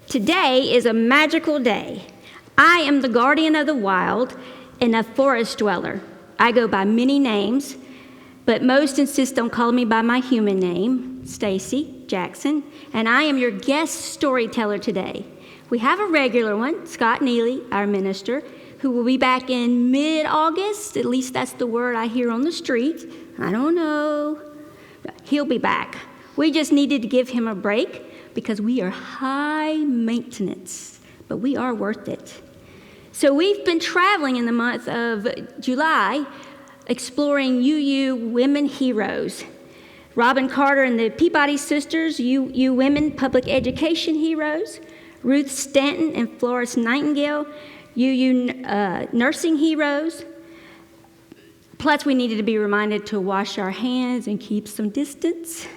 Today is a magical day. I am the guardian of the wild and a forest dweller. I go by many names, but most insist on calling me by my human name, Stacey Jackson, and I am your guest storyteller today. We have a regular one, Scott Neely, our minister, who will be back in mid-August. At least that's the word I hear on the street. I don't know. He'll be back. We just needed to give him a break because we are high maintenance, but we are worth it. So we've been traveling in the month of July, exploring UU women heroes. Robin Carter and the Peabody Sisters, UU women public education heroes. Ruth Stanton and Florence Nightingale, UU nursing heroes. Plus, we needed to be reminded to wash our hands and keep some distance.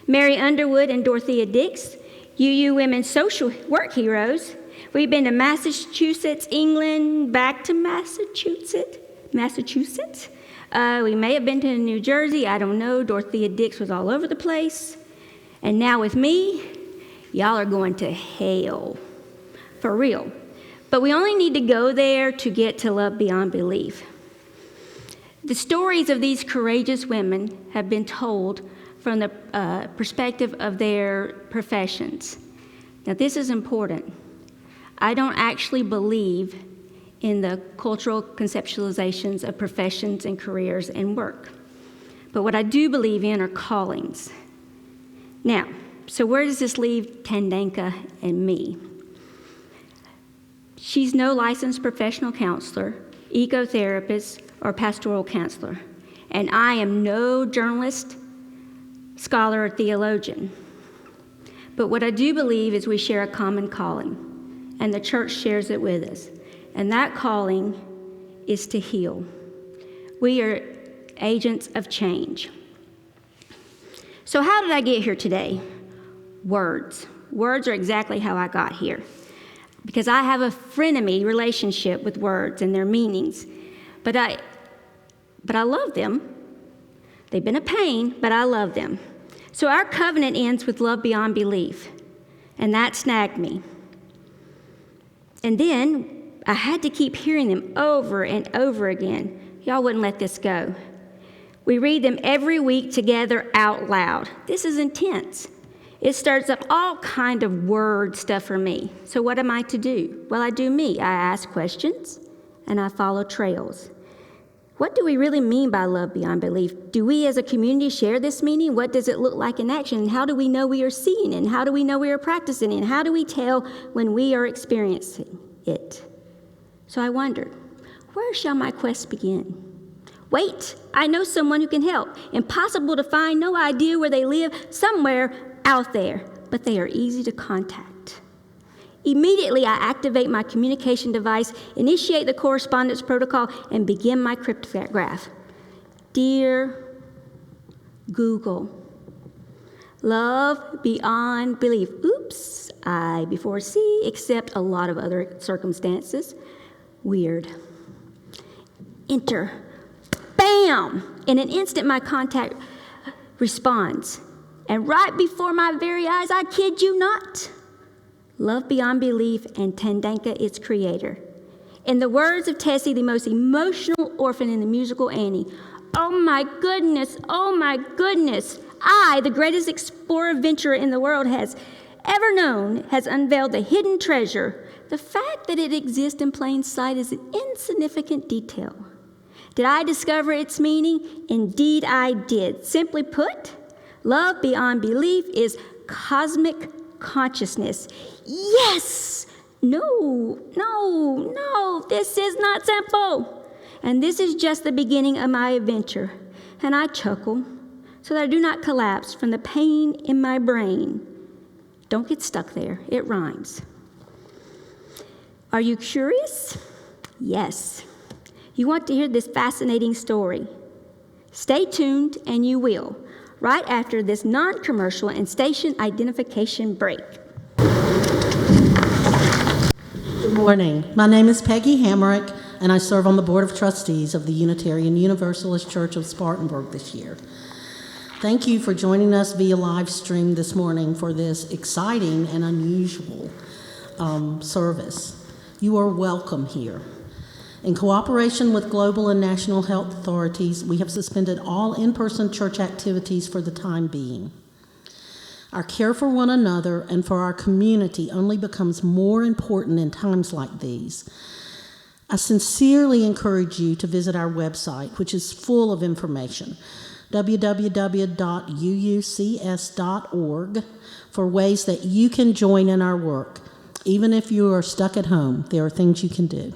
Mary Underwood and Dorothea Dix, UU women social work heroes. We've been to Massachusetts, England, back to Massachusetts. We may have been to New Jersey, I don't know. Dorothea Dix was all over the place. And now with me, y'all are going to hell, for real. But we only need to go there to get to love beyond belief. The stories of these courageous women have been told from the perspective of their professions. Now, this is important. I don't actually believe in the cultural conceptualizations of professions and careers and work. But what I do believe in are callings. Now, so where does this leave Thandeka and me? She's no licensed professional counselor, ecotherapist, or pastoral counselor. And I am no journalist, scholar, or theologian. But what I do believe is we share a common calling, and the church shares it with us. And that calling is to heal. We are agents of change. So how did I get here today? Words. Words are exactly how I got here. Because I have a frenemy relationship with words and their meanings. But I love them. They've been a pain, but I love them. So our covenant ends with love beyond belief. And that snagged me. And then I had to keep hearing them over and over again. Y'all wouldn't let this go. We read them every week together out loud. This is intense. It stirs up all kind of word stuff for me. So what am I to do? Well, I do me. I ask questions and I follow trails. What do we really mean by love beyond belief? Do we as a community share this meaning? What does it look like in action? And how do we know we are seeing it? And how do we know we are practicing it? And how do we tell when we are experiencing it? So I wondered, where shall my quest begin? Wait, I know someone who can help. Impossible to find, no idea where they live, somewhere out there, but they are easy to contact. Immediately, I activate my communication device, initiate the correspondence protocol, and begin my cryptograph. Dear Google, love beyond belief. Oops, I before C, except a lot of other circumstances. Weird. Enter. Bam! In an instant, my contact responds. And right before my very eyes, I kid you not, love beyond belief and Thandeka, its creator. In the words of Tessie, the most emotional orphan in the musical Annie, oh my goodness, I, the greatest explorer adventurer in the world has ever known, has unveiled the hidden treasure. The fact that it exists in plain sight is an insignificant detail. Did I discover its meaning? Indeed I did. Simply put, love beyond belief is cosmic consciousness. Yes! No, this is not simple. And this is just the beginning of my adventure. And I chuckle so that I do not collapse from the pain in my brain. Don't get stuck there. It rhymes. Are you curious? Yes. You want to hear this fascinating story? Stay tuned and you will, right after this non-commercial and station identification break. Good morning. My name is Peggy Hamrick, and I serve on the Board of Trustees of the Unitarian Universalist Church of Spartanburg this year. Thank you for joining us via live stream this morning for this exciting and unusual service. You are welcome here. In cooperation with global and national health authorities, we have suspended all in-person church activities for the time being. Our care for one another and for our community only becomes more important in times like these. I sincerely encourage you to visit our website, which is full of information, www.uucs.org, for ways that you can join in our work. Even if you are stuck at home, there are things you can do.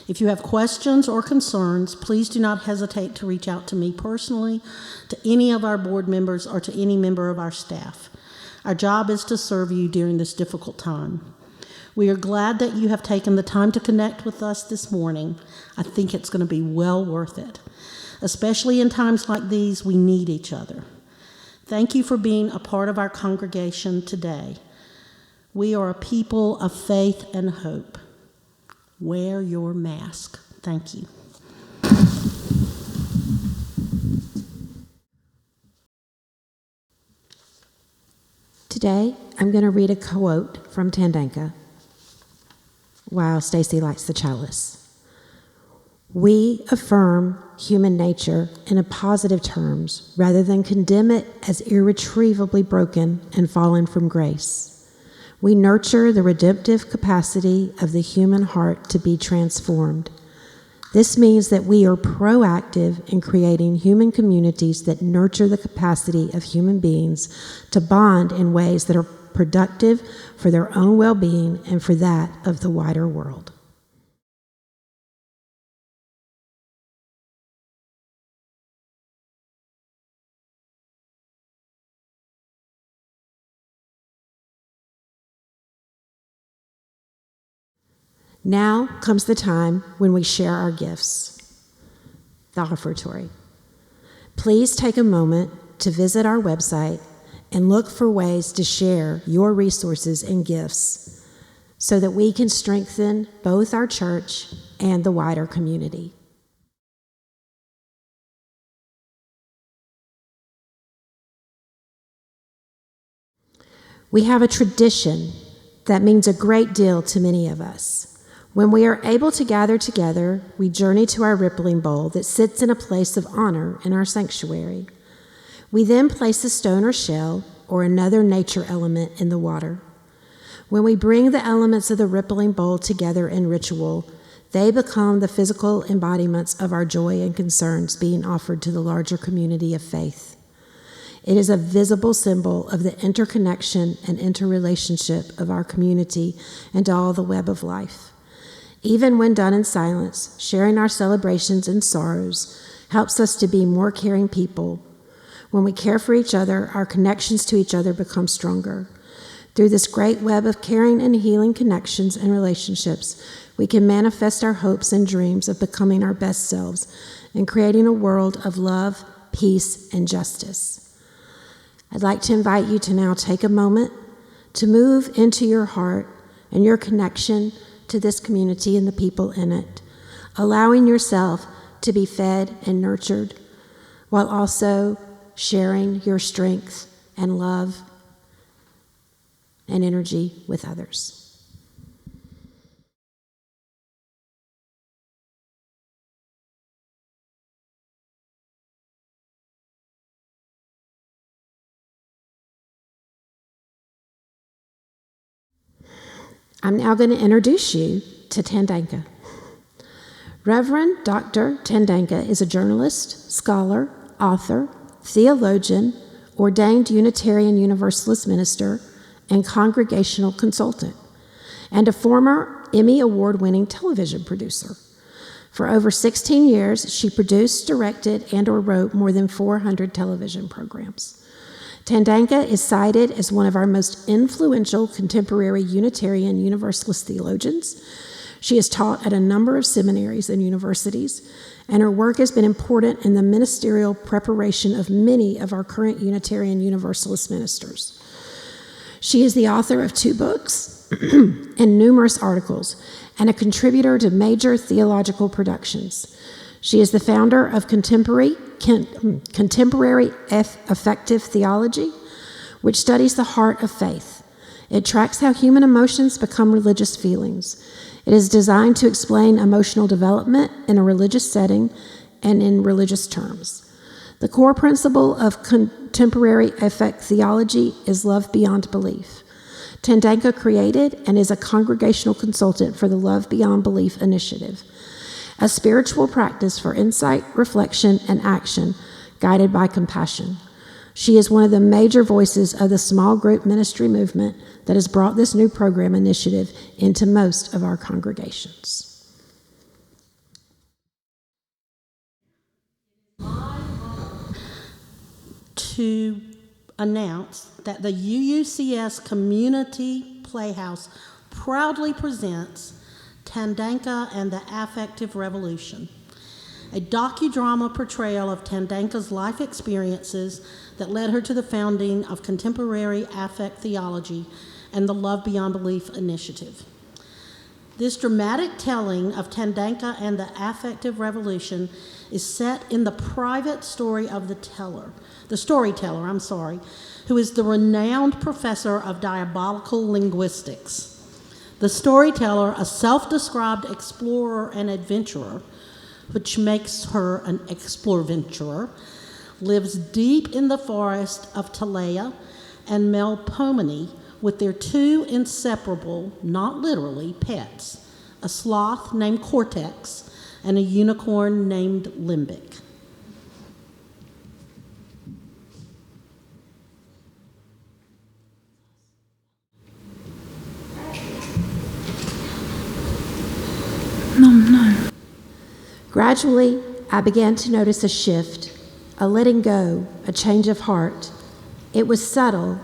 If you have questions or concerns, please do not hesitate to reach out to me personally, to any of our board members, or to any member of our staff. Our job is to serve you during this difficult time. We are glad that you have taken the time to connect with us this morning. I think it's going to be well worth it. Especially in times like these, we need each other. Thank you for being a part of our congregation today. We are a people of faith and hope. Wear your mask. Thank you. Today, I'm going to read a quote from Thandeka while Stacey lights the chalice. We affirm human nature in positive terms rather than condemn it as irretrievably broken and fallen from grace. We nurture the redemptive capacity of the human heart to be transformed. This means that we are proactive in creating human communities that nurture the capacity of human beings to bond in ways that are productive for their own well-being and for that of the wider world. Now comes the time when we share our gifts, the offertory. Please take a moment to visit our website and look for ways to share your resources and gifts so that we can strengthen both our church and the wider community. We have a tradition that means a great deal to many of us. When we are able to gather together, we journey to our rippling bowl that sits in a place of honor in our sanctuary. We then place a stone or shell or another nature element in the water. When we bring the elements of the rippling bowl together in ritual, they become the physical embodiments of our joy and concerns being offered to the larger community of faith. It is a visible symbol of the interconnection and interrelationship of our community and all the web of life. Even when done in silence, sharing our celebrations and sorrows helps us to be more caring people. When we care for each other, our connections to each other become stronger. Through this great web of caring and healing connections and relationships, we can manifest our hopes and dreams of becoming our best selves and creating a world of love, peace, and justice. I'd like to invite you to now take a moment to move into your heart and your connection to this community and the people in it, allowing yourself to be fed and nurtured while also sharing your strength and love and energy with others. I'm now going to introduce you to Thandeka. Reverend Dr. Thandeka is a journalist, scholar, author, theologian, ordained Unitarian Universalist minister, and congregational consultant, and a former Emmy Award-winning television producer. For over 16 years, she produced, directed, and/or wrote more than 400 television programs. Thandeka is cited as one of our most influential contemporary Unitarian Universalist theologians. She has taught at a number of seminaries and universities, and her work has been important in the ministerial preparation of many of our current Unitarian Universalist ministers. She is the author of 2 books and numerous articles, and a contributor to major theological productions. She is the founder of Contemporary Affect Theology, which studies the heart of faith. It tracks how human emotions become religious feelings. It is designed to explain emotional development in a religious setting and in religious terms. The core principle of contemporary affect theology is love beyond belief. Thandeka created and is a congregational consultant for the Love Beyond Belief initiative, a spiritual practice for insight, reflection, and action guided by compassion. She is one of the major voices of the small group ministry movement that has brought this new program initiative into most of our congregations. To announce that the UUCS Community Playhouse proudly presents Thandeka and the Affective Revolution, a docudrama portrayal of Thandeka's life experiences that led her to the founding of Contemporary Affect Theology and the Love Beyond Belief initiative. This dramatic telling of Thandeka and the Affective Revolution is set in the private story of the storyteller, who is the renowned professor of diabolical linguistics. The storyteller, a self-described explorer and adventurer, which makes her an explorventurer, lives deep in the forest of Talea and Melpomene with their two inseparable, not literally, pets, a sloth named Cortex and a unicorn named Limbic. No. Gradually, I began to notice a shift, a letting go, a change of heart. It was subtle,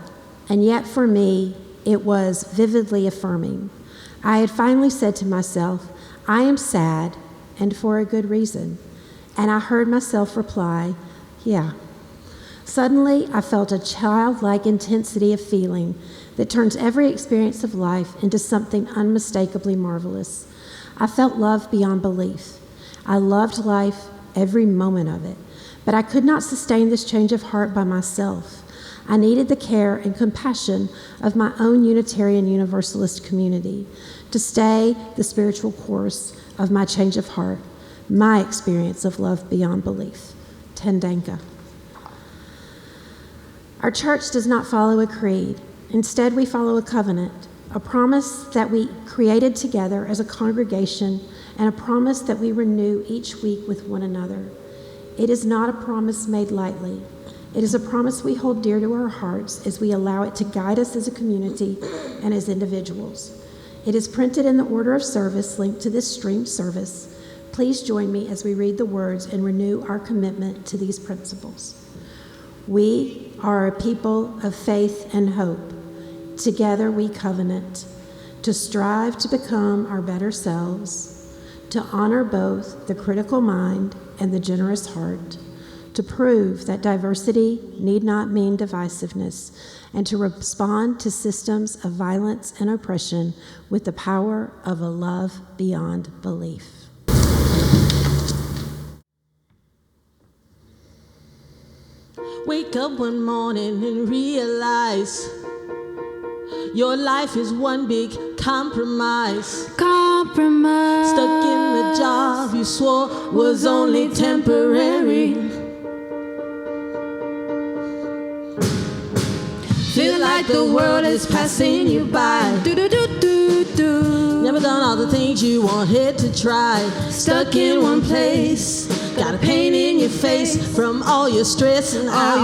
and yet for me, it was vividly affirming. I had finally said to myself, I am sad, and for a good reason. And I heard myself reply, yeah. Suddenly, I felt a childlike intensity of feeling that turns every experience of life into something unmistakably marvelous. I felt love beyond belief. I loved life, every moment of it, but I could not sustain this change of heart by myself. I needed the care and compassion of my own Unitarian Universalist community to stay the spiritual course of my change of heart, my experience of love beyond belief. Thandeka. Our church does not follow a creed. Instead, we follow a covenant, a promise that we created together as a congregation and a promise that we renew each week with one another. It is not a promise made lightly. It is a promise we hold dear to our hearts as we allow it to guide us as a community and as individuals. It is printed in the order of service linked to this streamed service. Please join me as we read the words and renew our commitment to these principles. We are a people of faith and hope. Together we covenant to strive to become our better selves, to honor both the critical mind and the generous heart, to prove that diversity need not mean divisiveness, and to respond to systems of violence and oppression with the power of a love beyond belief. Wake up one morning and realize your life is one big compromise. Stuck in the job you swore was only temporary. Feel like the world is passing you by. Never done all the things you wanted to try. Stuck in one place. Got a pain in your face from all your stressing out.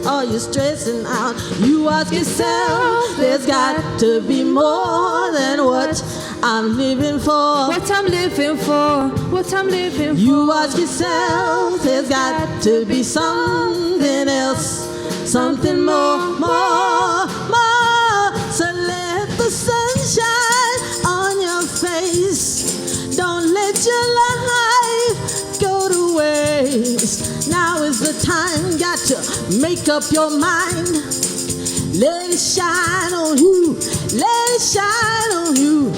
All your stressing out. You ask yourself, there's got to be more than what I'm living for. You ask yourself, there's got to be something else, something more. So let the sun shine on your face. Don't let your life go to waste. Now is the time, got to make up your mind. Let it shine on you, let it shine on you.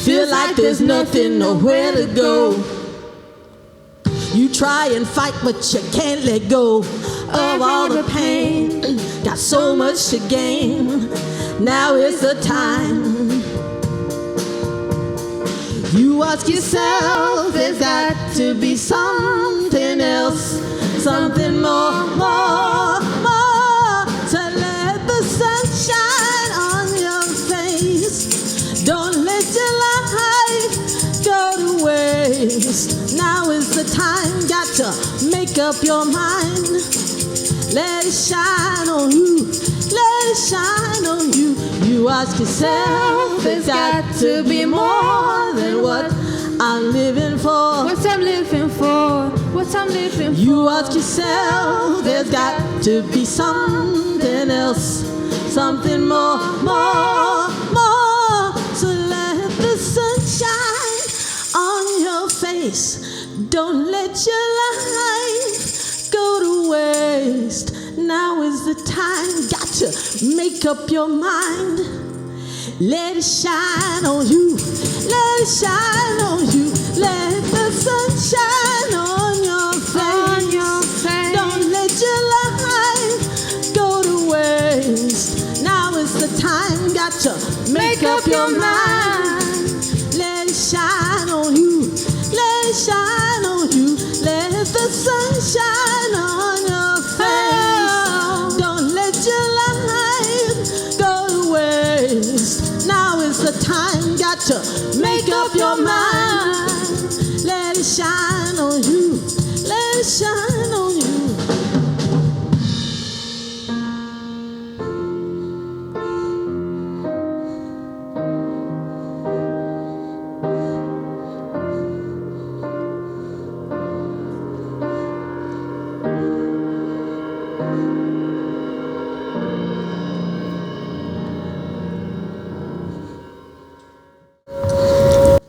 Feel like there's nothing, nowhere to go. You try and fight, but you can't let go of all the pain. Got so much to gain. Now is the time. You ask yourself, there's got to be something else, something more. So let the sun shine on your face. Don't let your life go to waste. Now is the time, got to make up your mind. Let it shine on you, let it shine on you. You ask yourself, there's got to be more than what I'm living for. What I'm living for, what I'm living for. You ask yourself, there's got to be something else, something more. So let the sun shine on your face. Don't let your life go to waste. Now is the time, got to make up your mind. Let it shine on you, let it shine on you. Let the sun shine on your face. Don't let your life go to waste. Now is the time, got to make up your mind. Let it shine on you, let it shine on you. Let the sun shine on your face. Don't let your life go to waste. Now is the time, got to make up your mind. Let it shine on you, let it shine on you.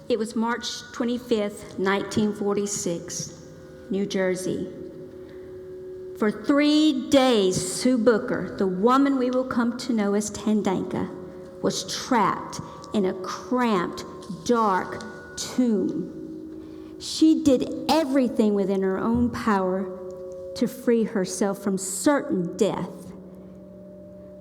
It was March 25th, 1946, New Jersey. For 3 days, Sue Booker, the woman we will come to know as Thandeka, was trapped in a cramped, dark tomb. She did everything within her own power to free herself from certain death.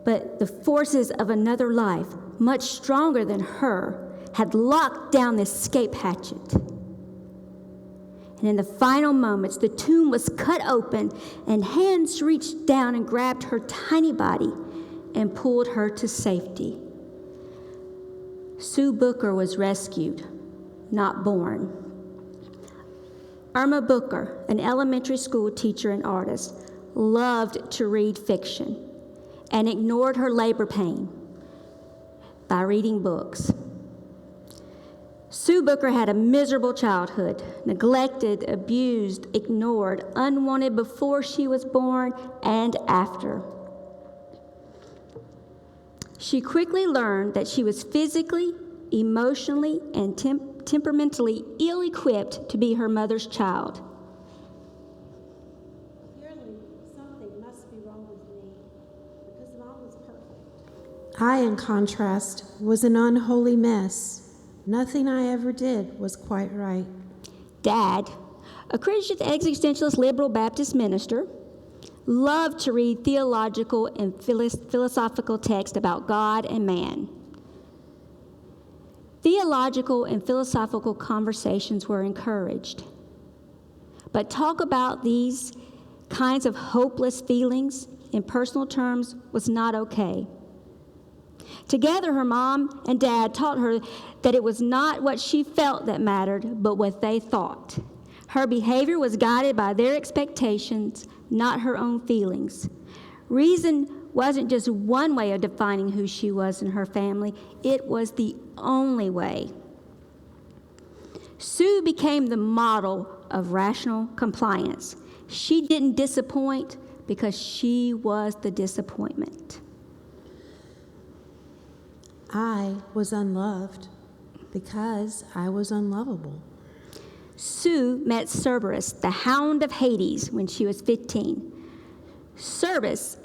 But the forces of another life, much stronger than her, had locked down the escape hatchet. And in the final moments, the tomb was cut open, and hands reached down and grabbed her tiny body and pulled her to safety. Sue Booker was rescued, not born. Irma Booker, an elementary school teacher and artist, loved to read fiction and ignored her labor pain by reading books. Sue Booker had a miserable childhood, neglected, abused, ignored, unwanted before she was born and after. She quickly learned that she was physically, emotionally, and temperamentally ill-equipped to be her mother's child. Clearly, something must be wrong with me, because Mom was perfect. I, in contrast, was an unholy mess. Nothing I ever did was quite right. Dad, a Christian existentialist liberal Baptist minister, loved to read theological and philosophical texts about God and man. Theological and philosophical conversations were encouraged. But talk about these kinds of hopeless feelings in personal terms was not okay. Together, her mom and dad taught her that it was not what she felt that mattered, but what they thought. Her behavior was guided by their expectations, not her own feelings. Reason wasn't just one way of defining who she was in her family, it was the only way. Sue became the model of rational compliance. She didn't disappoint because she was the disappointment. I was unloved because I was unlovable. Sue met Cerberus, the hound of Hades, when she was 15. Cerberus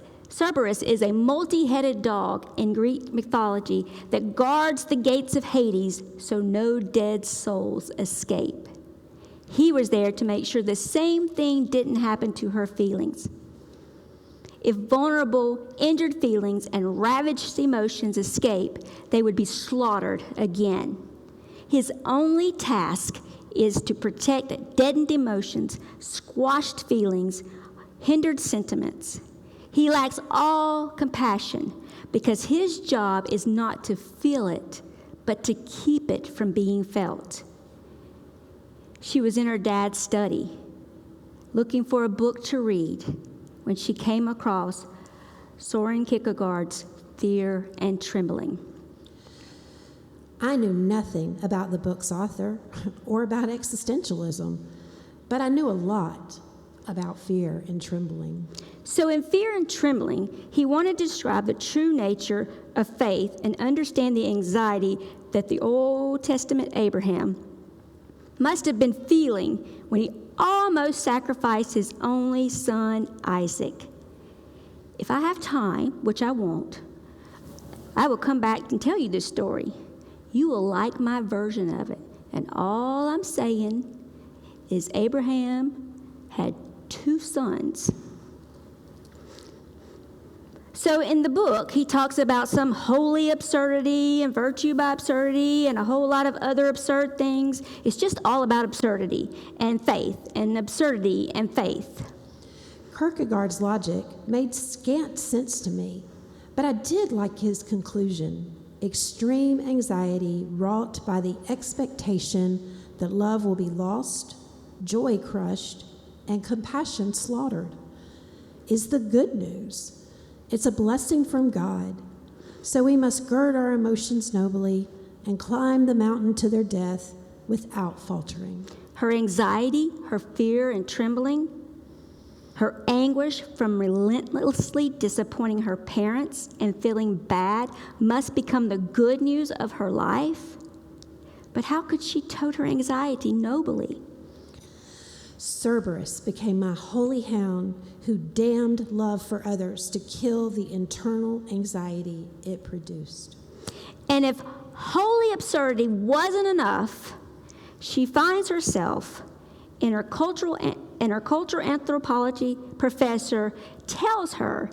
is a multi-headed dog in Greek mythology that guards the gates of Hades so no dead souls escape. He was there to make sure the same thing didn't happen to her feelings. If vulnerable, injured feelings and ravaged emotions escape, they would be slaughtered again. His only task is to protect deadened emotions, squashed feelings, hindered sentiments. He lacks all compassion because his job is not to feel it, but to keep it from being felt. She was in her dad's study, looking for a book to read, when she came across Soren Kierkegaard's Fear and Trembling. I knew nothing about the book's author or about existentialism, but I knew a lot about fear and trembling. So in Fear and Trembling, he wanted to describe the true nature of faith and understand the anxiety that the Old Testament Abraham must have been feeling when he almost sacrificed his only son, Isaac. If I have time, which I won't, I will come back and tell you this story. You will like my version of it. And all I'm saying is Abraham had 2 sons. So in the book, he talks about some holy absurdity and virtue by absurdity and a whole lot of other absurd things. It's just all about absurdity and faith and absurdity and faith. Kierkegaard's logic made scant sense to me, but I did like his conclusion. Extreme anxiety wrought by the expectation that love will be lost, joy crushed, and compassion slaughtered is the good news. It's a blessing from God. So we must gird our emotions nobly and climb the mountain to their death without faltering. Her anxiety, her fear and trembling, her anguish from relentlessly disappointing her parents and feeling bad must become the good news of her life. But how could she tote her anxiety nobly? Cerberus became my holy hound who damned love for others to kill the internal anxiety it produced. And if holy absurdity wasn't enough, she finds herself in her cultural anthropology professor tells her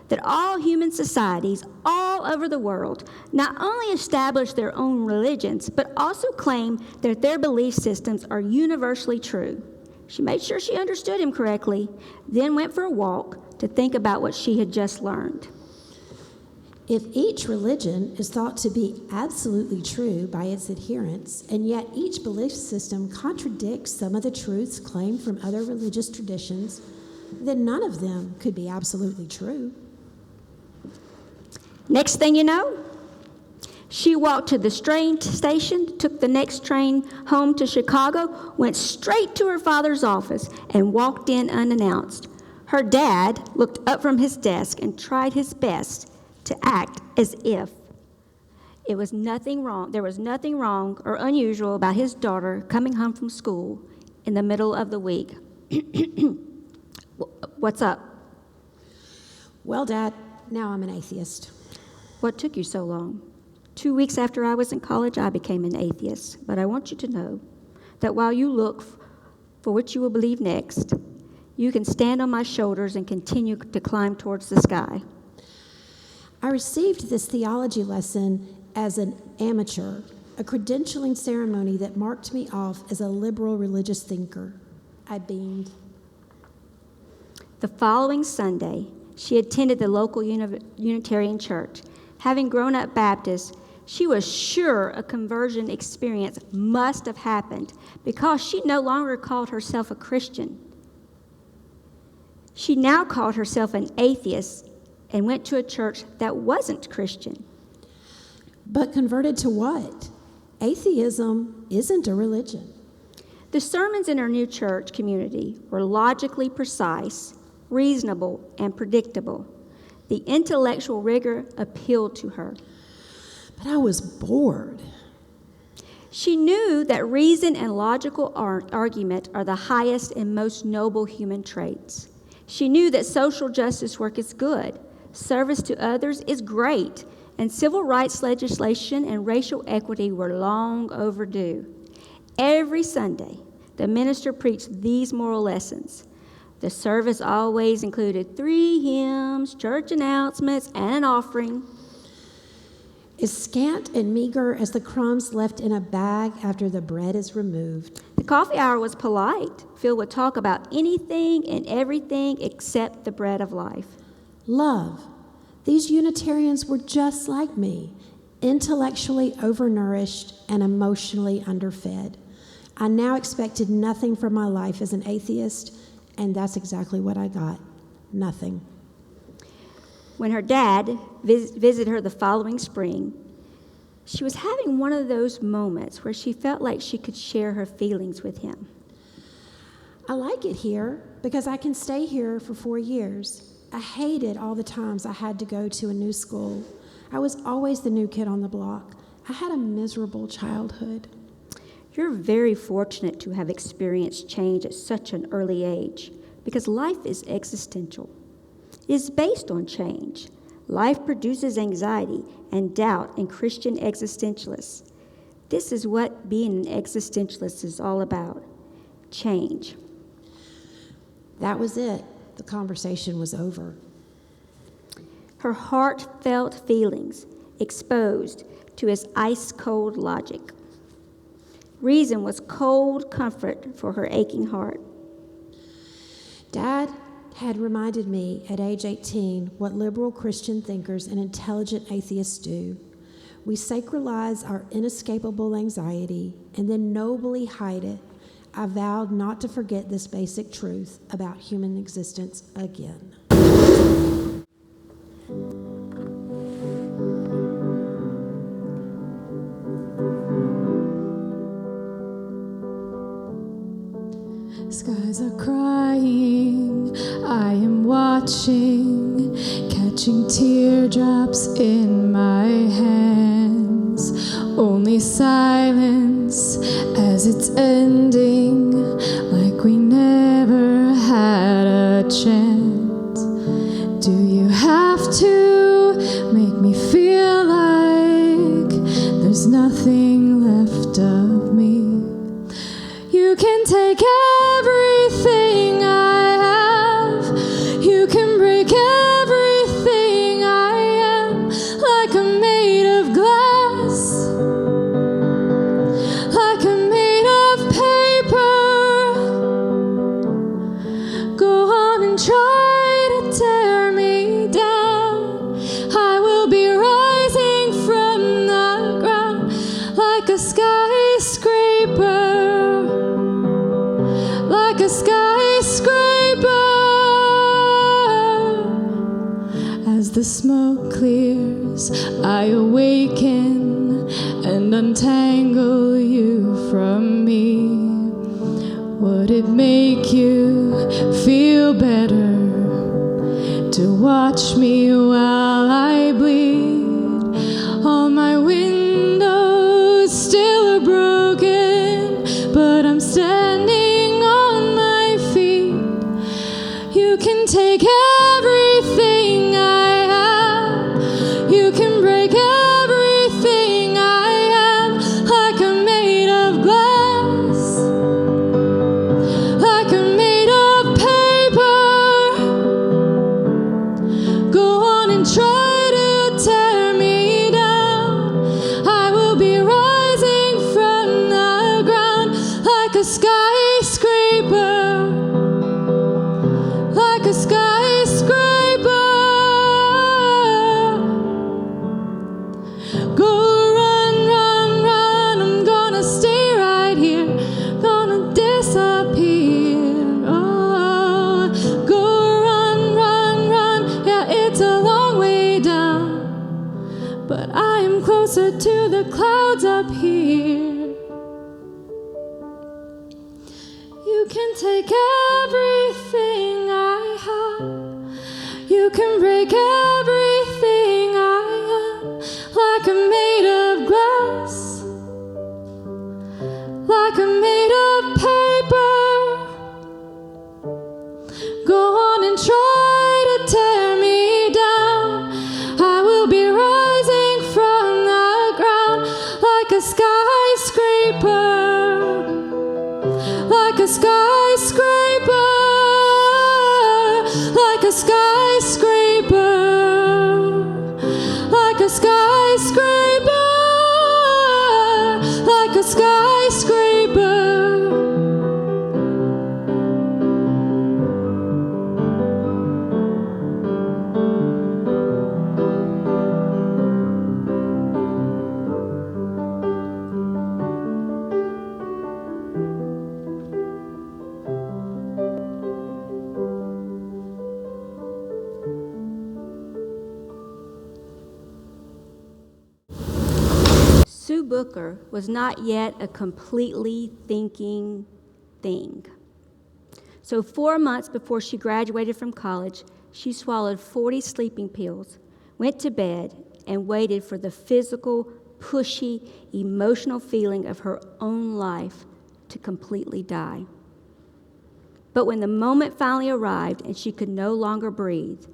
that all human societies all over the world not only establish their own religions, but also claim that their belief systems are universally true. She made sure she understood him correctly, then went for a walk to think about what she had just learned. If each religion is thought to be absolutely true by its adherents, and yet each belief system contradicts some of the truths claimed from other religious traditions, then none of them could be absolutely true. Next thing you know, she walked to the train station, took the next train home to Chicago, went straight to her father's office, and walked in unannounced. Her dad looked up from his desk and tried his best to act as if there was nothing wrong or unusual about his daughter coming home from school in the middle of the week. What's up? Well, Dad, now I'm an atheist. What took you so long? 2 weeks after I was in college, I became an atheist. But I want you to know that while you look for what you will believe next, you can stand on my shoulders and continue to climb towards the sky. I received this theology lesson as an amateur, a credentialing ceremony that marked me off as a liberal religious thinker. I beamed. The following Sunday, she attended the local Unitarian church. Having grown up Baptist, she was sure a conversion experience must have happened because she no longer called herself a Christian. She now called herself an atheist and went to a church that wasn't Christian. But converted to what? Atheism isn't a religion. The sermons in her new church community were logically precise, reasonable, and predictable. The intellectual rigor appealed to her. But I was bored. She knew that reason and logical argument are the highest and most noble human traits. She knew that social justice work is good, service to others is great, and civil rights legislation and racial equity were long overdue. Every Sunday, the minister preached these moral lessons. The service always included 3 hymns, church announcements, and an offering. As scant and meager as the crumbs left in a bag after the bread is removed. The coffee hour was polite, filled with talk about anything and everything except the bread of life. Love. These Unitarians were just like me, intellectually overnourished and emotionally underfed. I now expected nothing from my life as an atheist, and that's exactly what I got. Nothing. When her dad visited her the following spring, she was having one of those moments where she felt like she could share her feelings with him. I like it here because I can stay here for 4 years. I hated all the times I had to go to a new school. I was always the new kid on the block. I had a miserable childhood. You're very fortunate to have experienced change at such an early age because life is existential. It is based on change. Life produces anxiety and doubt in Christian existentialists. This is what being an existentialist is all about, change. That was it. The conversation was over. Her heartfelt feelings exposed to his ice-cold logic. Reason was cold comfort for her aching heart. Dad had reminded me at age 18 what liberal Christian thinkers and intelligent atheists do. We sacralize our inescapable anxiety and then nobly hide it. I vowed not to forget this basic truth about human existence again. Skies are crying, I am watching, catching teardrops in my hands. Only silence as it's ending, like we never had a chance. Do you have to make me feel like there's nothing left of me? You can take everything I have. You can break everything I am, like I'm made of glass, like I'm made of paper. Go on and try to tear me down. I will be rising from the ground like a skyscraper. Like a skyscraper. As the smoke clears, I awaken and untangle you from me. Would it make you feel better to watch me while I bleed? All my windows still are broken, but I'm standing on my feet. You can take everything I have. You can break everything I am, like I'm made of glass, like I'm made of paper. Go on and try to tear me down. I will be rising from the ground like a skyscraper, like a skyscraper. Go run, run, run, I'm gonna stay right here, gonna disappear. Oh, go run, run, run, yeah, it's a long way down, but I am closer to the clouds up here. You can take everything I have. You can break everything I am, like I'm made of glass, like I'm made of paper. Go on and try to tear me down. I will be rising from the ground like a skyscraper, like a skyscraper. Booker was not yet a completely thinking thing. So 4 months before she graduated from college, she swallowed 40 sleeping pills, went to bed, and waited for the physical, pushy, emotional feeling of her own life to completely die. But when the moment finally arrived and she could no longer breathe,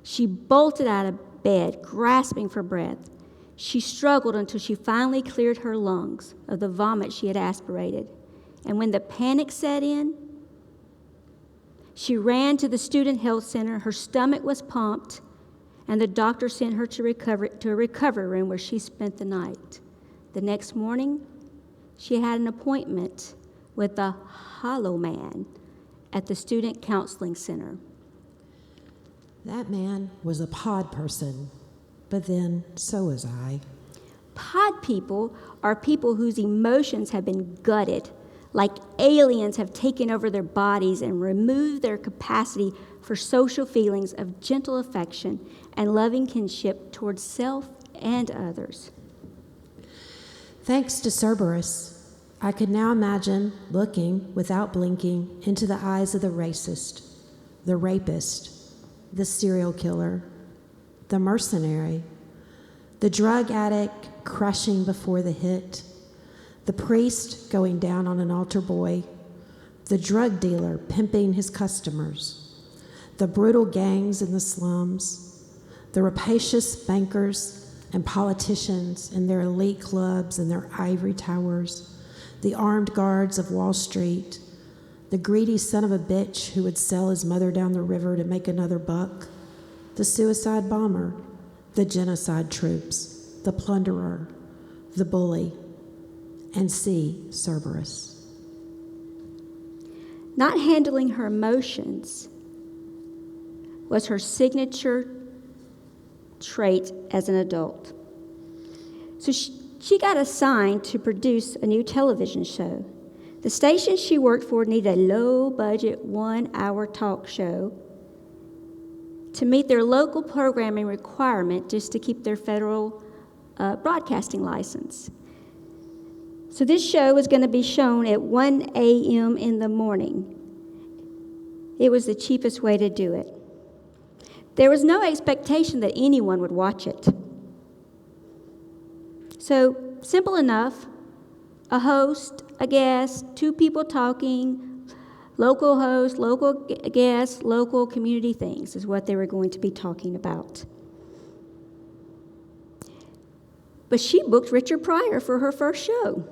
she bolted out of bed, grasping for breath. She struggled until she finally cleared her lungs of the vomit she had aspirated. And when the panic set in, she ran to the student health center. Her stomach was pumped, and the doctor sent her to a recovery room where she spent the night. The next morning, she had an appointment with the Hollow Man at the Student Counseling Center. That man was a pod person, but then so was I. Pod people are people whose emotions have been gutted, like aliens have taken over their bodies and removed their capacity for social feelings of gentle affection and loving kinship towards self and others. Thanks to Cerberus, I could now imagine looking, without blinking, into the eyes of the racist, the rapist, the serial killer, the mercenary, the drug addict crushing before the hit, the priest going down on an altar boy, the drug dealer pimping his customers, the brutal gangs in the slums, the rapacious bankers and politicians in their elite clubs and their ivory towers, the armed guards of Wall Street, the greedy son of a bitch who would sell his mother down the river to make another buck, the suicide bomber, the genocide troops, the plunderer, the bully, and see Cerberus. Not handling her emotions was her signature trait as an adult. So she got assigned to produce a new television show. The station she worked for needed a low-budget 1-hour talk show to meet their local programming requirement just to keep their federal broadcasting license. So this show was going to be shown at 1 a.m. in the morning. It was the cheapest way to do it. There was no expectation that anyone would watch it. So, simple enough, a host, a guest, 2 people talking, local host, local guests, local community things is what they were going to be talking about. But she booked Richard Pryor for her first show.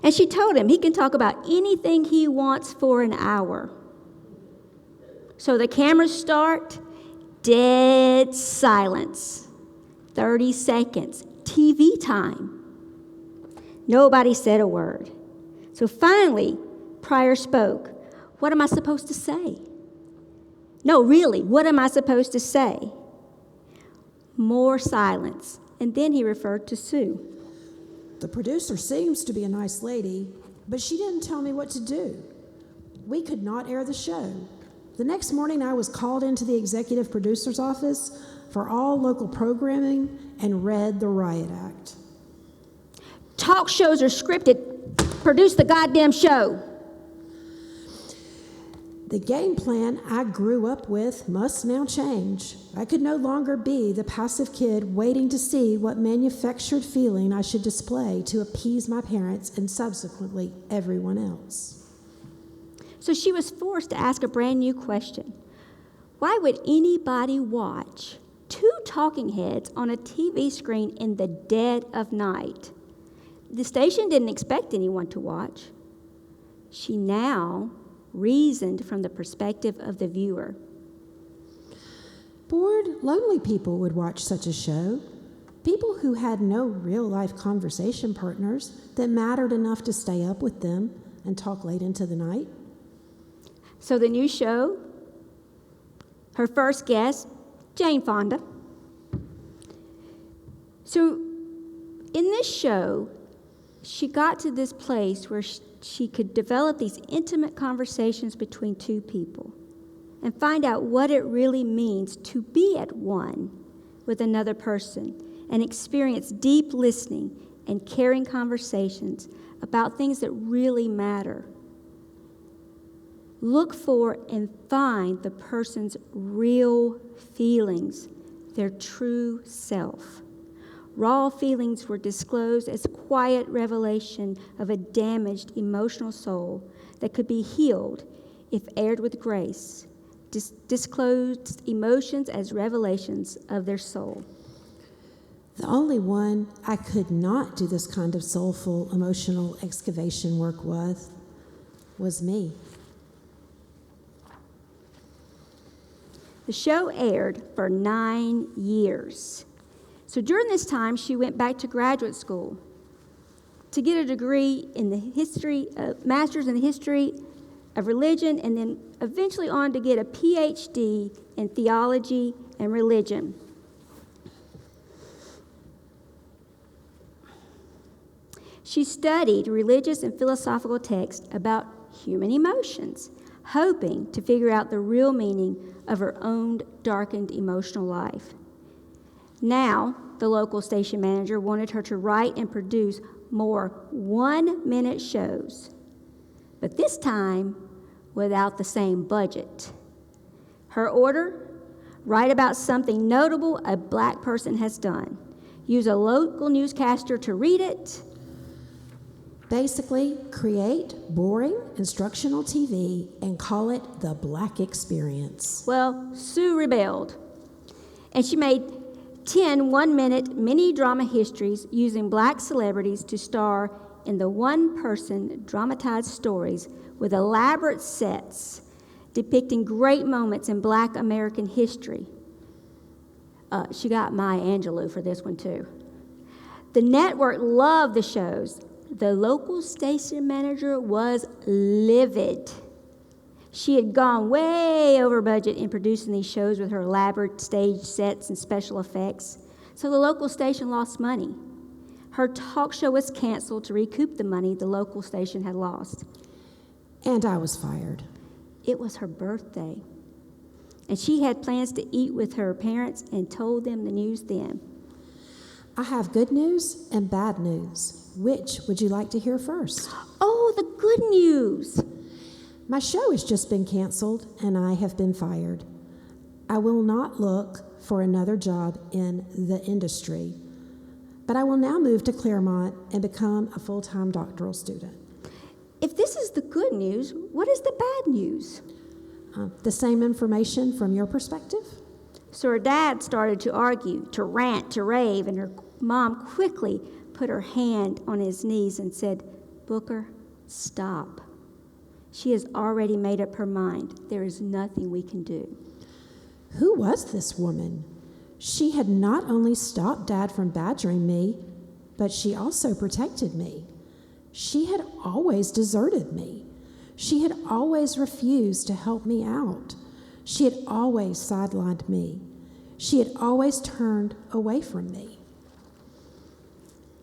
And she told him he can talk about anything he wants for an hour. So the cameras start, dead silence. 30 seconds, TV time. Nobody said a word. So finally, Pryor spoke. What am I supposed to say? No, really, what am I supposed to say? More silence. And then he referred to Sue. The producer seems to be a nice lady, but she didn't tell me what to do. We could not air the show. The next morning, I was called into the executive producer's office for all local programming and read the Riot Act. Talk shows are scripted. Produce the goddamn show. The game plan I grew up with must now change. I could no longer be the passive kid waiting to see what manufactured feeling I should display to appease my parents and subsequently everyone else. So she was forced to ask a brand new question. Why would anybody watch 2 talking heads on a TV screen in the dead of night? The station didn't expect anyone to watch. She now reasoned from the perspective of the viewer. Bored, lonely people would watch such a show. People who had no real-life conversation partners that mattered enough to stay up with them and talk late into the night. So the new show, her first guest, Jane Fonda. So in this show, she got to this place where she could develop these intimate conversations between 2 people and find out what it really means to be at one with another person and experience deep listening and caring conversations about things that really matter. Look for and find the person's real feelings, their true self. Raw feelings were disclosed as quiet revelation of a damaged emotional soul that could be healed if aired with grace. Disclosed emotions as revelations of their soul. The only one I could not do this kind of soulful, emotional excavation work with was me. The show aired for 9 years. So during this time, she went back to graduate school to get a degree in the history, master's in the history of religion, and then eventually on to get a PhD in theology and religion. She studied religious and philosophical texts about human emotions, hoping to figure out the real meaning of her own darkened emotional life. Now, the local station manager wanted her to write and produce more 1-minute shows, but this time without the same budget. Her order: write about something notable a black person has done. Use a local newscaster to read it. Basically, create boring instructional TV and call it the Black Experience. Well, Sue rebelled, and she made 10 one-minute mini-drama histories using black celebrities to star in the one-person dramatized stories with elaborate sets depicting great moments in black American history. She got Maya Angelou for this one, too. The network loved the shows. The local station manager was livid. She had gone way over budget in producing these shows with her elaborate stage sets and special effects, so the local station lost money. Her talk show was canceled to recoup the money the local station had lost. And I was fired. It was her birthday, and she had plans to eat with her parents and told them the news then. I have good news and bad news. Which would you like to hear first? Oh, the good news! My show has just been canceled, and I have been fired. I will not look for another job in the industry, but I will now move to Claremont and become a full-time doctoral student. If this is the good news, what is the bad news? The same information from your perspective? So her dad started to argue, to rant, to rave, and her mom quickly put her hand on his knees and said, "Booker, stop. She has already made up her mind. There is nothing we can do." Who was this woman? She had not only stopped Dad from badgering me, but she also protected me. She had always deserted me. She had always refused to help me out. She had always sidelined me. She had always turned away from me.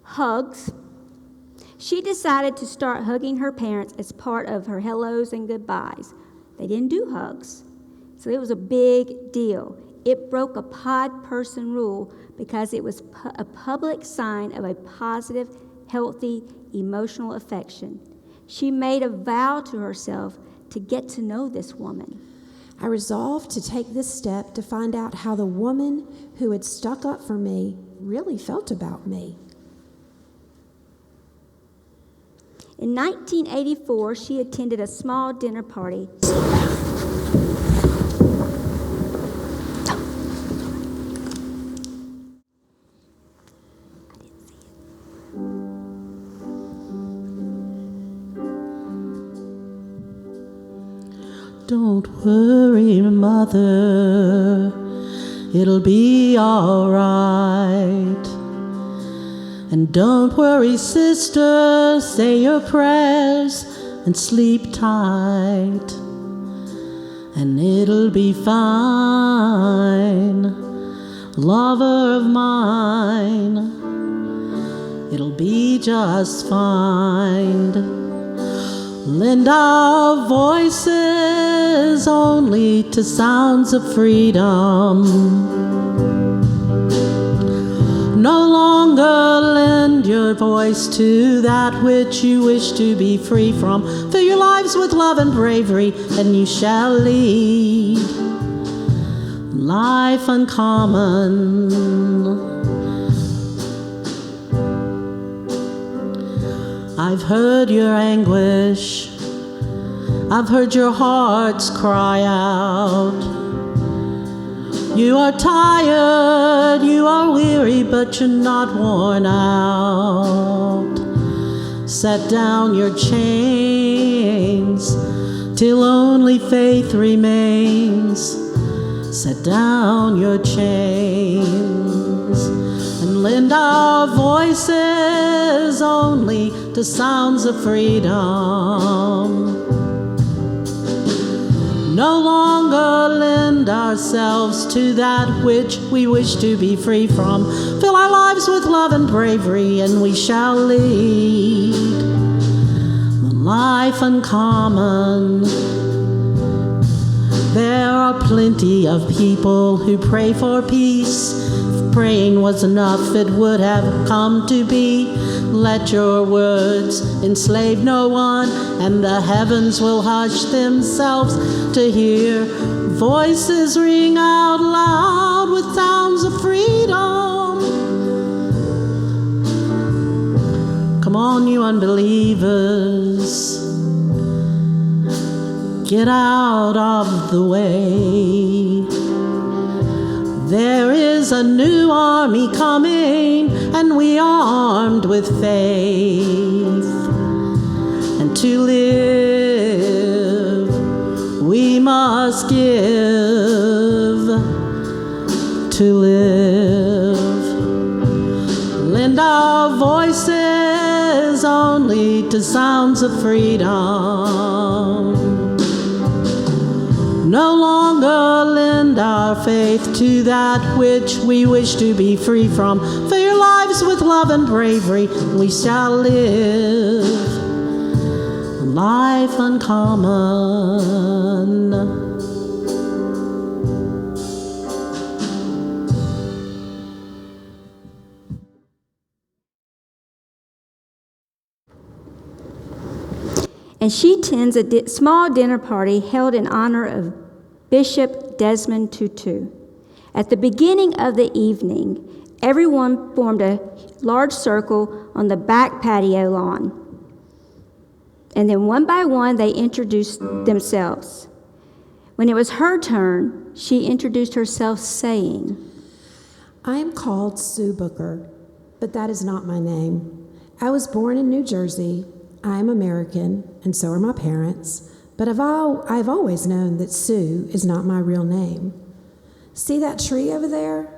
Hugs. She decided to start hugging her parents as part of her hellos and goodbyes. They didn't do hugs, so it was a big deal. It broke a pod person rule because it was a public sign of a positive, healthy, emotional affection. She made a vow to herself to get to know this woman. I resolved to take this step to find out how the woman who had stuck up for me really felt about me. In 1984, she attended a small dinner party. Don't worry, Mother, it'll be all right. And don't worry, sister, say your prayers and sleep tight. And it'll be fine, lover of mine. It'll be just fine. Lend our voices only to sounds of freedom. No longer lend your voice to that which you wish to be free from. Fill your lives with love and bravery, and you shall lead life uncommon. I've heard your anguish, I've heard your hearts cry out. You are tired, you are weary, but you're not worn out. Set down your chains till only faith remains. Set down your chains and lend our voices only to sounds of freedom. No longer lend ourselves to that which we wish to be free from. Fill our lives with love and bravery, and we shall lead the life uncommon. There are plenty of people who pray for peace. If praying was enough, it would have come to be. Let your words enslave no one, and the heavens will hush themselves to hear voices ring out loud with sounds of freedom. Come on, you unbelievers, get out of the way. There is a new army coming, and we are armed with faith. And to live, we must give. To live, lend our voices only to sounds of freedom. No longer lend our faith to that which we wish to be free from. Fill your lives with love and bravery, and we shall live a life uncommon. And she attends a small dinner party held in honor of Bishop Desmond Tutu. At the beginning of the evening, everyone formed a large circle on the back patio lawn. And then one by one, they introduced themselves. When it was her turn, she introduced herself saying, I am called Sue Booker, but that is not my name. I was born in New Jersey. I am American, and so are my parents, but I've always known that Sue is not my real name. See that tree over there?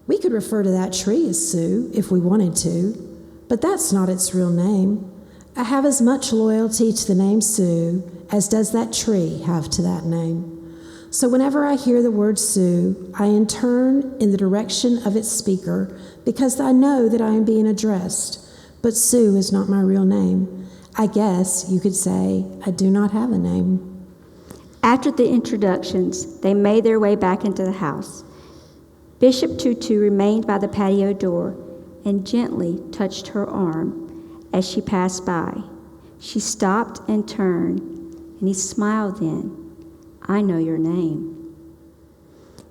We could refer to that tree as Sue if we wanted to, but that's not its real name. I have as much loyalty to the name Sue as does that tree have to that name. So whenever I hear the word Sue, I turn in the direction of its speaker because I know that I am being addressed. But Sue is not my real name. I guess you could say I do not have a name. After the introductions, they made their way back into the house. Bishop Tutu remained by the patio door and gently touched her arm as she passed by. She stopped and turned, and he smiled then. I know your name.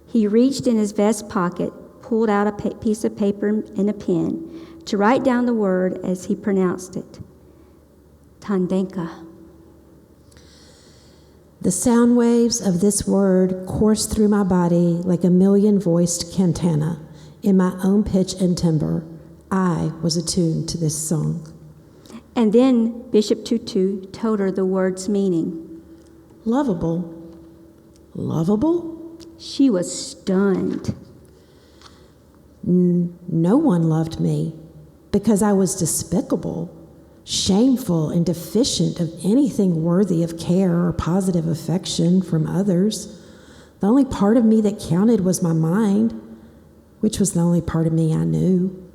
He reached in his vest pocket, pulled out a piece of paper and a pen to write down the word as he pronounced it. Thandeka. The sound waves of this word coursed through my body like a million-voiced cantata. In my own pitch and timbre, I was attuned to this song. And then Bishop Tutu told her the word's meaning. Lovable. Lovable? She was stunned. No one loved me because I was despicable, shameful, and deficient of anything worthy of care or positive affection from others. The only part of me that counted was my mind, which was the only part of me I knew.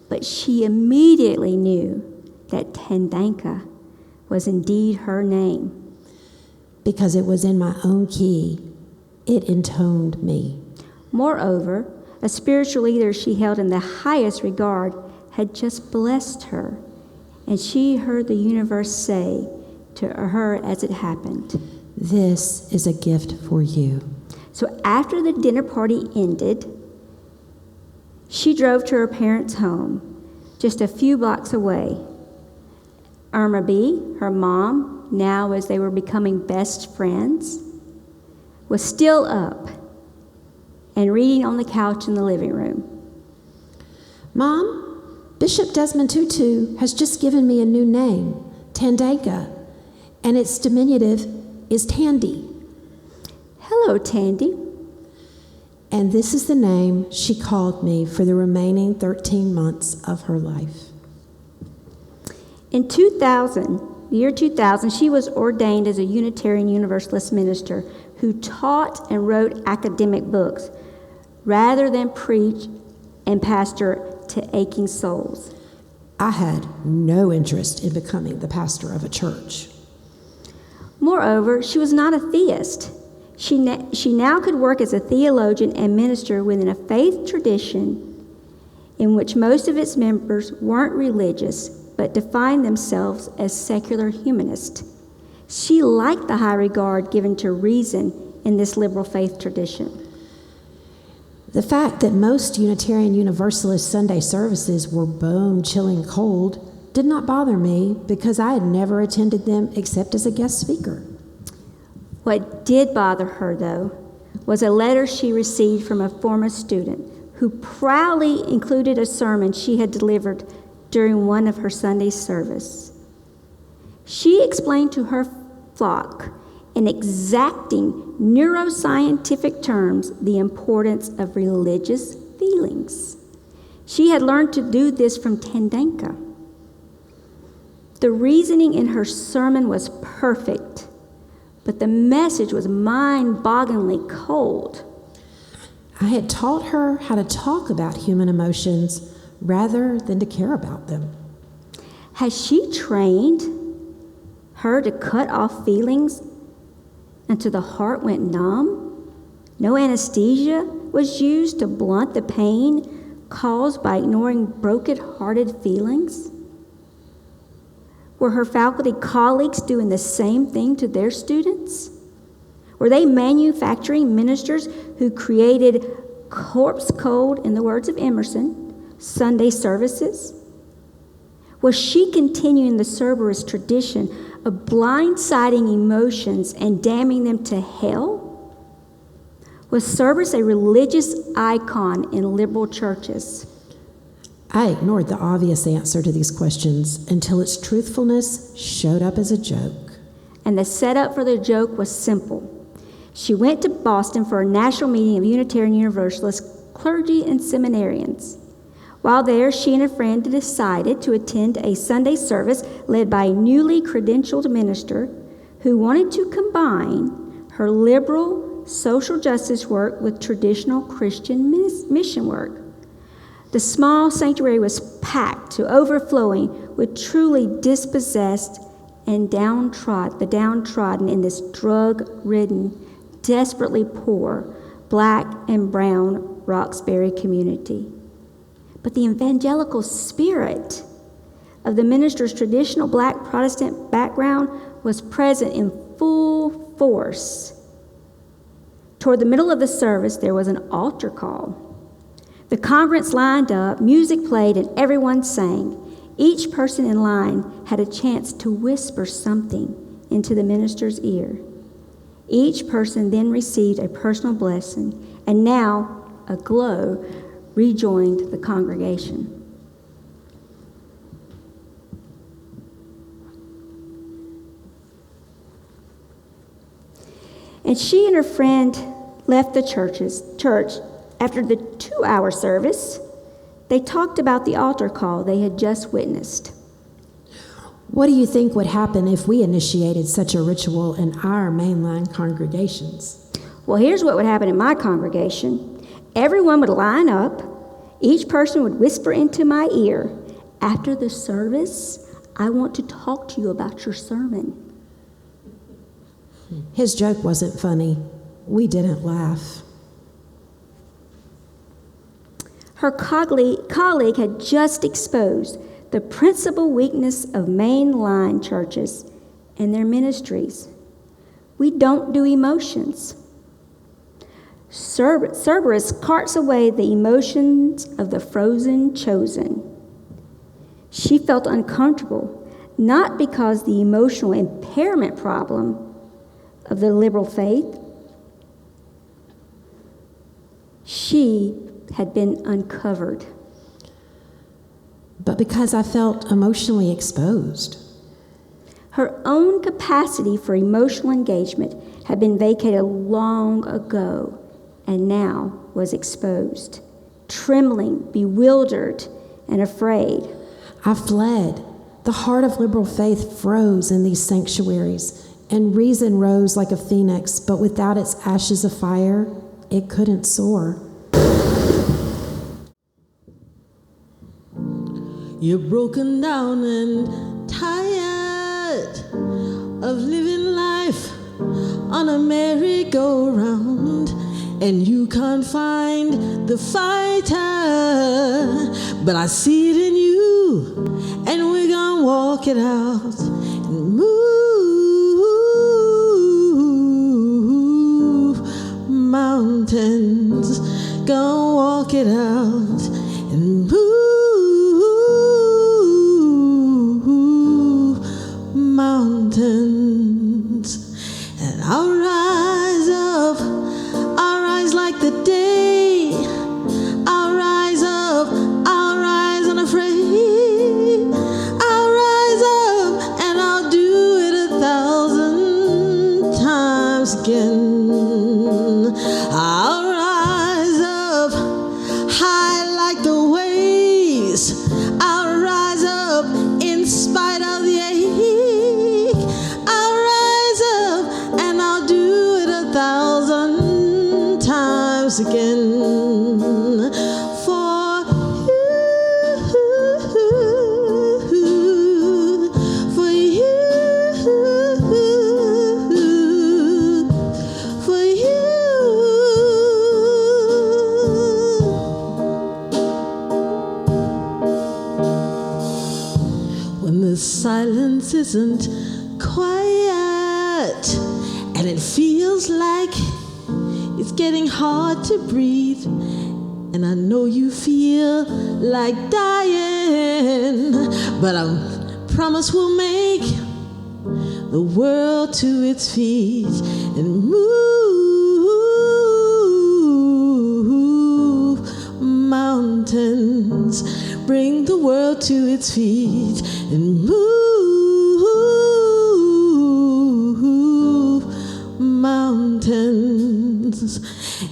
But she immediately knew that Thandeka was indeed her name. Because it was in my own key. It intoned me. Moreover, a spiritual leader she held in the highest regard, had just blessed her, and she heard the universe say to her as it happened, "This is a gift for you." So after the dinner party ended, she drove to her parents' home, just a few blocks away. Irma B., her mom, now as they were becoming best friends, was still up and reading on the couch in the living room. "Mom, Bishop Desmond Tutu has just given me a new name, Thandeka, and its diminutive is Tandy. Hello, Tandy. And this is the name she called me for the remaining 13 months of her life." In 2000, the year 2000, she was ordained as a Unitarian Universalist minister who taught and wrote academic books rather than preach and pastor to aching souls. I had no interest in becoming the pastor of a church. Moreover, she was not a theist. She now could work as a theologian and minister within a faith tradition in which most of its members weren't religious but defined themselves as secular humanists. She liked the high regard given to reason in this liberal faith tradition. The fact that most Unitarian Universalist Sunday services were bone-chilling cold did not bother me because I had never attended them except as a guest speaker. What did bother her, though, was a letter she received from a former student who proudly included a sermon she had delivered during one of her Sunday service. She explained to her flock in exacting neuroscientific terms the importance of religious feelings. She had learned to do this from Thandeka. The reasoning in her sermon was perfect, but the message was mind-bogglingly cold. I had taught her how to talk about human emotions rather than to care about them. Has she trained her to cut off feelings until the heart went numb? No anesthesia was used to blunt the pain caused by ignoring broken-hearted feelings? Were her faculty colleagues doing the same thing to their students? Were they manufacturing ministers who created corpse cold, in the words of Emerson, Sunday services? Was she continuing the Cerberus tradition of blindsiding emotions and damning them to hell? Was Cerberus a religious icon in liberal churches? I ignored the obvious answer to these questions until its truthfulness showed up as a joke. And the setup for the joke was simple. She went to Boston for a national meeting of Unitarian Universalist clergy and seminarians. While there, she and a friend decided to attend a Sunday service led by a newly credentialed minister who wanted to combine her liberal social justice work with traditional Christian mission work. The small sanctuary was packed to overflowing with truly dispossessed and downtrodden in this drug-ridden, desperately poor Black and brown Roxbury community. But the evangelical spirit of the minister's traditional Black Protestant background was present in full force. Toward the middle of the service, there was an altar call. The congregants lined up, music played, and everyone sang. Each person in line had a chance to whisper something into the minister's ear. Each person then received a personal blessing, and now a glow rejoined the congregation. And she and her friend left the church. After the 2-hour service, they talked about the altar call they had just witnessed. What do you think would happen if we initiated such a ritual in our mainline congregations? Well, here's what would happen in my congregation. Everyone would line up. Each person would whisper into my ear, "After the service, I want to talk to you about your sermon." His joke wasn't funny. We didn't laugh. Her colleague had just exposed the principal weakness of mainline churches and their ministries. We don't do emotions. Cerberus carts away the emotions of the frozen chosen. She felt uncomfortable, not because the emotional impairment problem of the liberal faith. She had been uncovered. But because I felt emotionally exposed. Her own capacity for emotional engagement had been vacated long ago and now was exposed. Trembling, bewildered, and afraid. I fled. The heart of liberal faith froze in these sanctuaries, and reason rose like a phoenix, but without its ashes of fire, it couldn't soar. You're broken down and tired of living life on a merry-go-round, and you can't find the fighter, but I see it in you, and we're gonna walk it out and move mountains, gonna walk it out and move mountains. And I'll rise up, I'll rise like the day, I'll rise up, I'll rise unafraid, I'll rise up and I'll do it 1,000 times again. I'll rise up high like the waves, I'll rise up in spite of the ache, I'll rise up and I'll do it 1,000 times again. For you. When the silence isn't quiet and it feels like it's getting hard to breathe, and I know you feel like dying, but I promise we'll make the world to its feet and move mountains, bring the world to its feet and move mountains.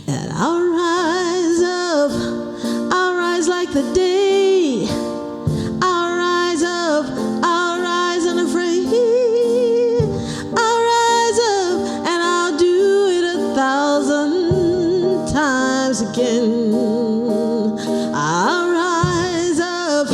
And I'll rise up, I'll rise like the day, I'll rise up, I'll rise unafraid, I'll rise up and I'll do it 1,000 times again. I'll rise up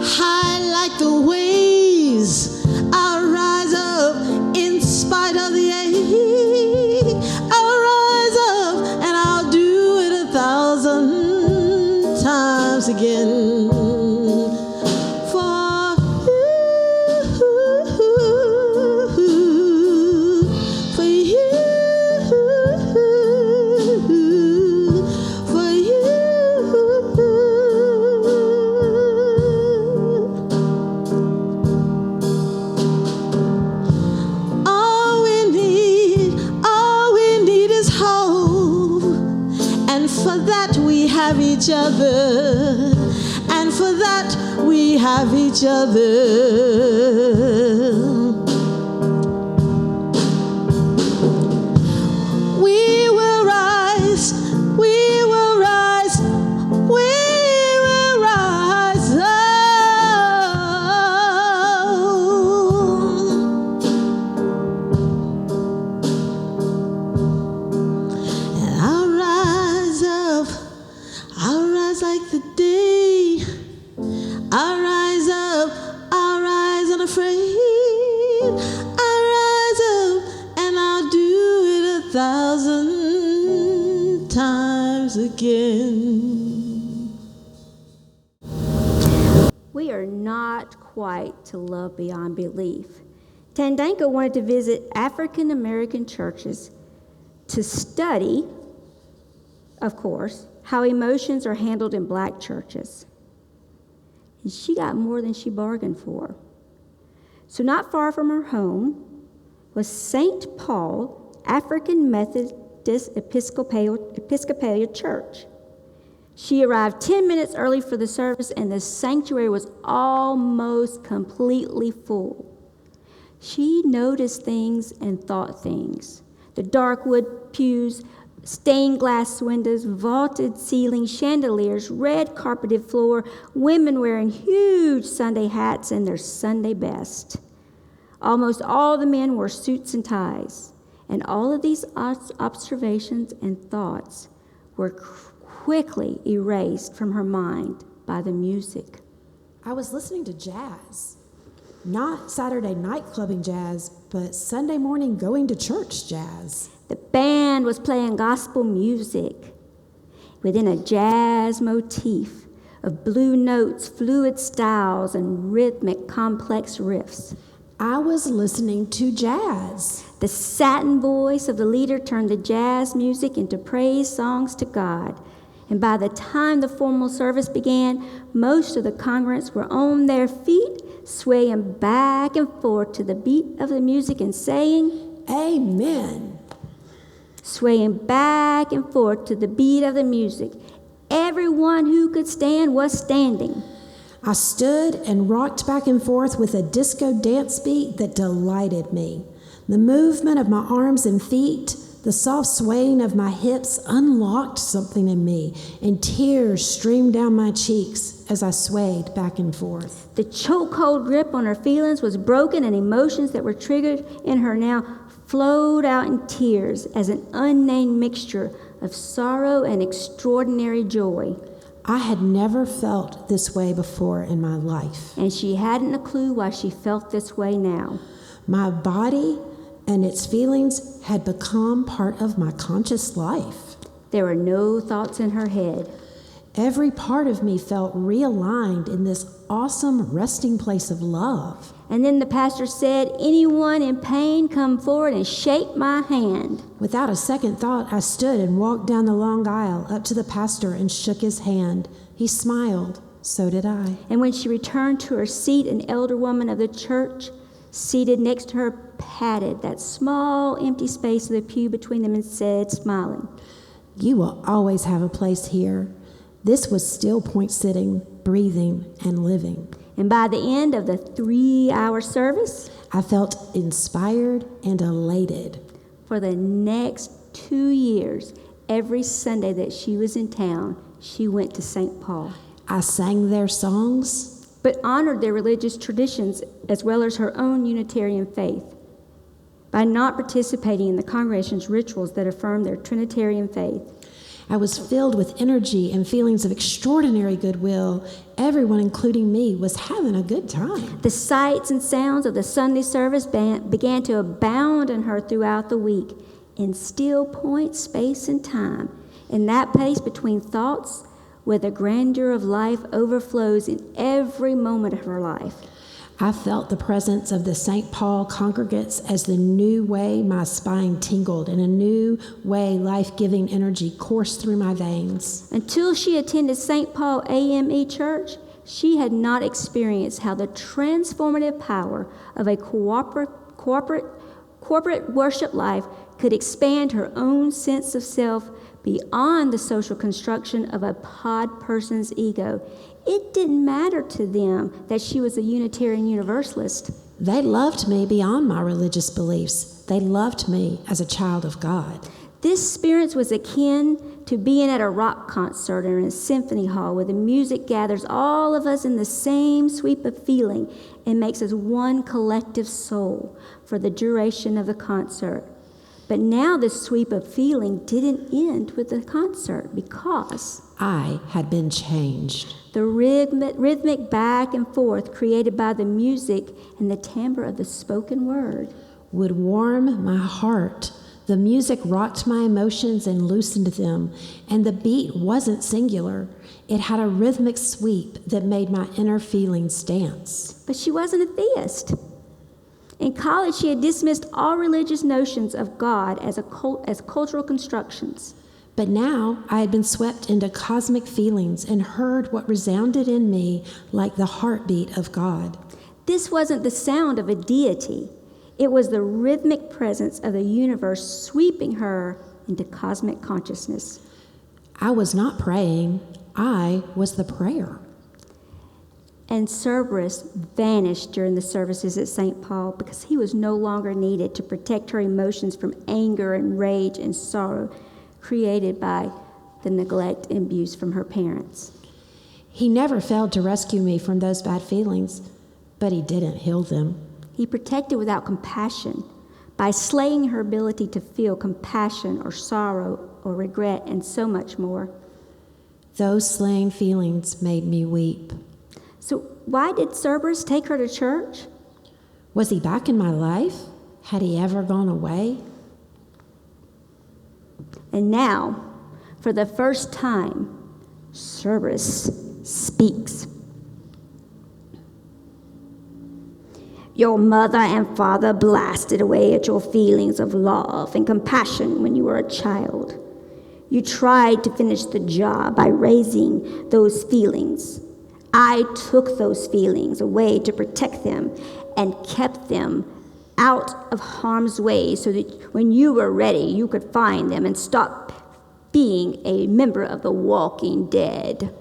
high like the waves, I'll rise up in spite of the ache, I'll rise up and I'll do it 1,000 times again. For you, for you. All we need is hope, and for that we have each other, and for that we have each other. We will rise, we will rise, we will rise up. And I'll rise up, I'll rise like the day, I'll rise up, I'll rise unafraid, I'll rise up and I'll do it 1,000 times again. We are not quite to love beyond belief. Thandeka wanted to visit African American churches to study, of course, how emotions are handled in black churches. And she got more than she bargained for. So not far from her home was St. Paul African Methodist Episcopalian Church. She arrived 10 minutes early for the service, and the sanctuary was almost completely full. She noticed things and thought things. The dark wood pews, stained glass windows, vaulted ceilings, chandeliers, red carpeted floor, women wearing huge Sunday hats and their Sunday best. Almost all the men wore suits and ties, and all of these observations and thoughts were quickly erased from her mind by the music. I was listening to jazz. Not Saturday night clubbing jazz, but Sunday morning going to church jazz. The band was playing gospel music within a jazz motif of blue notes, fluid styles, and rhythmic, complex riffs. I was listening to jazz. The satin voice of the leader turned the jazz music into praise songs to God. And by the time the formal service began, most of the congregants were on their feet, swaying back and forth to the beat of the music and saying, Amen. Swaying back and forth to the beat of the music. Everyone who could stand was standing. I stood and rocked back and forth with a disco dance beat that delighted me. The movement of my arms and feet, the soft swaying of my hips unlocked something in me, and tears streamed down my cheeks as I swayed back and forth. The chokehold grip on her feelings was broken, and emotions that were triggered in her now flowed out in tears as an unnamed mixture of sorrow and extraordinary joy. I had never felt this way before in my life. And she hadn't a clue why she felt this way now. My body and its feelings had become part of my conscious life. There were no thoughts in her head. Every part of me felt realigned in this awesome resting place of love. And then the pastor said, anyone in pain, come forward and shake my hand. Without a second thought, I stood and walked down the long aisle up to the pastor and shook his hand. He smiled. So did I. And when she returned to her seat, an elder woman of the church seated next to her patted that small empty space of the pew between them and said, smiling, You will always have a place here. This was still point sitting, breathing, and living. And by the end of the 3-hour service, I felt inspired and elated. For the next 2 years, every Sunday that she was in town, she went to St. Paul. I sang their songs, but honored their religious traditions as well as her own Unitarian faith by not participating in the congregation's rituals that affirmed their Trinitarian faith. I was filled with energy and feelings of extraordinary goodwill. Everyone, including me, was having a good time. The sights and sounds of the Sunday service began to abound in her throughout the week in still point, space, and time. In that place between thoughts, where the grandeur of life overflows in every moment of her life. I felt the presence of the St. Paul congregants as the new way my spine tingled and a new way life-giving energy coursed through my veins. Until she attended St. Paul AME Church, she had not experienced how the transformative power of a corporate worship life could expand her own sense of self beyond the social construction of a pod person's ego. It didn't matter to them that she was a Unitarian Universalist. They loved me beyond my religious beliefs. They loved me as a child of God. This experience was akin to being at a rock concert or in a symphony hall where the music gathers all of us in the same sweep of feeling and makes us one collective soul for the duration of the concert. But now this sweep of feeling didn't end with the concert because I had been changed. The rhythmic back and forth created by the music and the timbre of the spoken word would warm my heart. The music rocked my emotions and loosened them, and the beat wasn't singular. It had a rhythmic sweep that made my inner feelings dance. But she wasn't a theist. In college, she had dismissed all religious notions of God as cultural constructions. But now I had been swept into cosmic feelings and heard what resounded in me like the heartbeat of God. This wasn't the sound of a deity. It was the rhythmic presence of the universe sweeping her into cosmic consciousness. I was not praying. I was the prayer. And Cerberus vanished during the services at St. Paul because he was no longer needed to protect her emotions from anger and rage and sorrow created by the neglect and abuse from her parents. He never failed to rescue me from those bad feelings, but he didn't heal them. He protected without compassion by slaying her ability to feel compassion or sorrow or regret and so much more. Those slain feelings made me weep. So why did Cerberus take her to church? Was he back in my life? Had he ever gone away? And now, for the first time, Cerberus speaks. Your mother and father blasted away at your feelings of love and compassion when you were a child. You tried to finish the job by raising those feelings. I took those feelings away to protect them and kept them out of harm's way so that when you were ready, you could find them and stop being a member of the Walking Dead.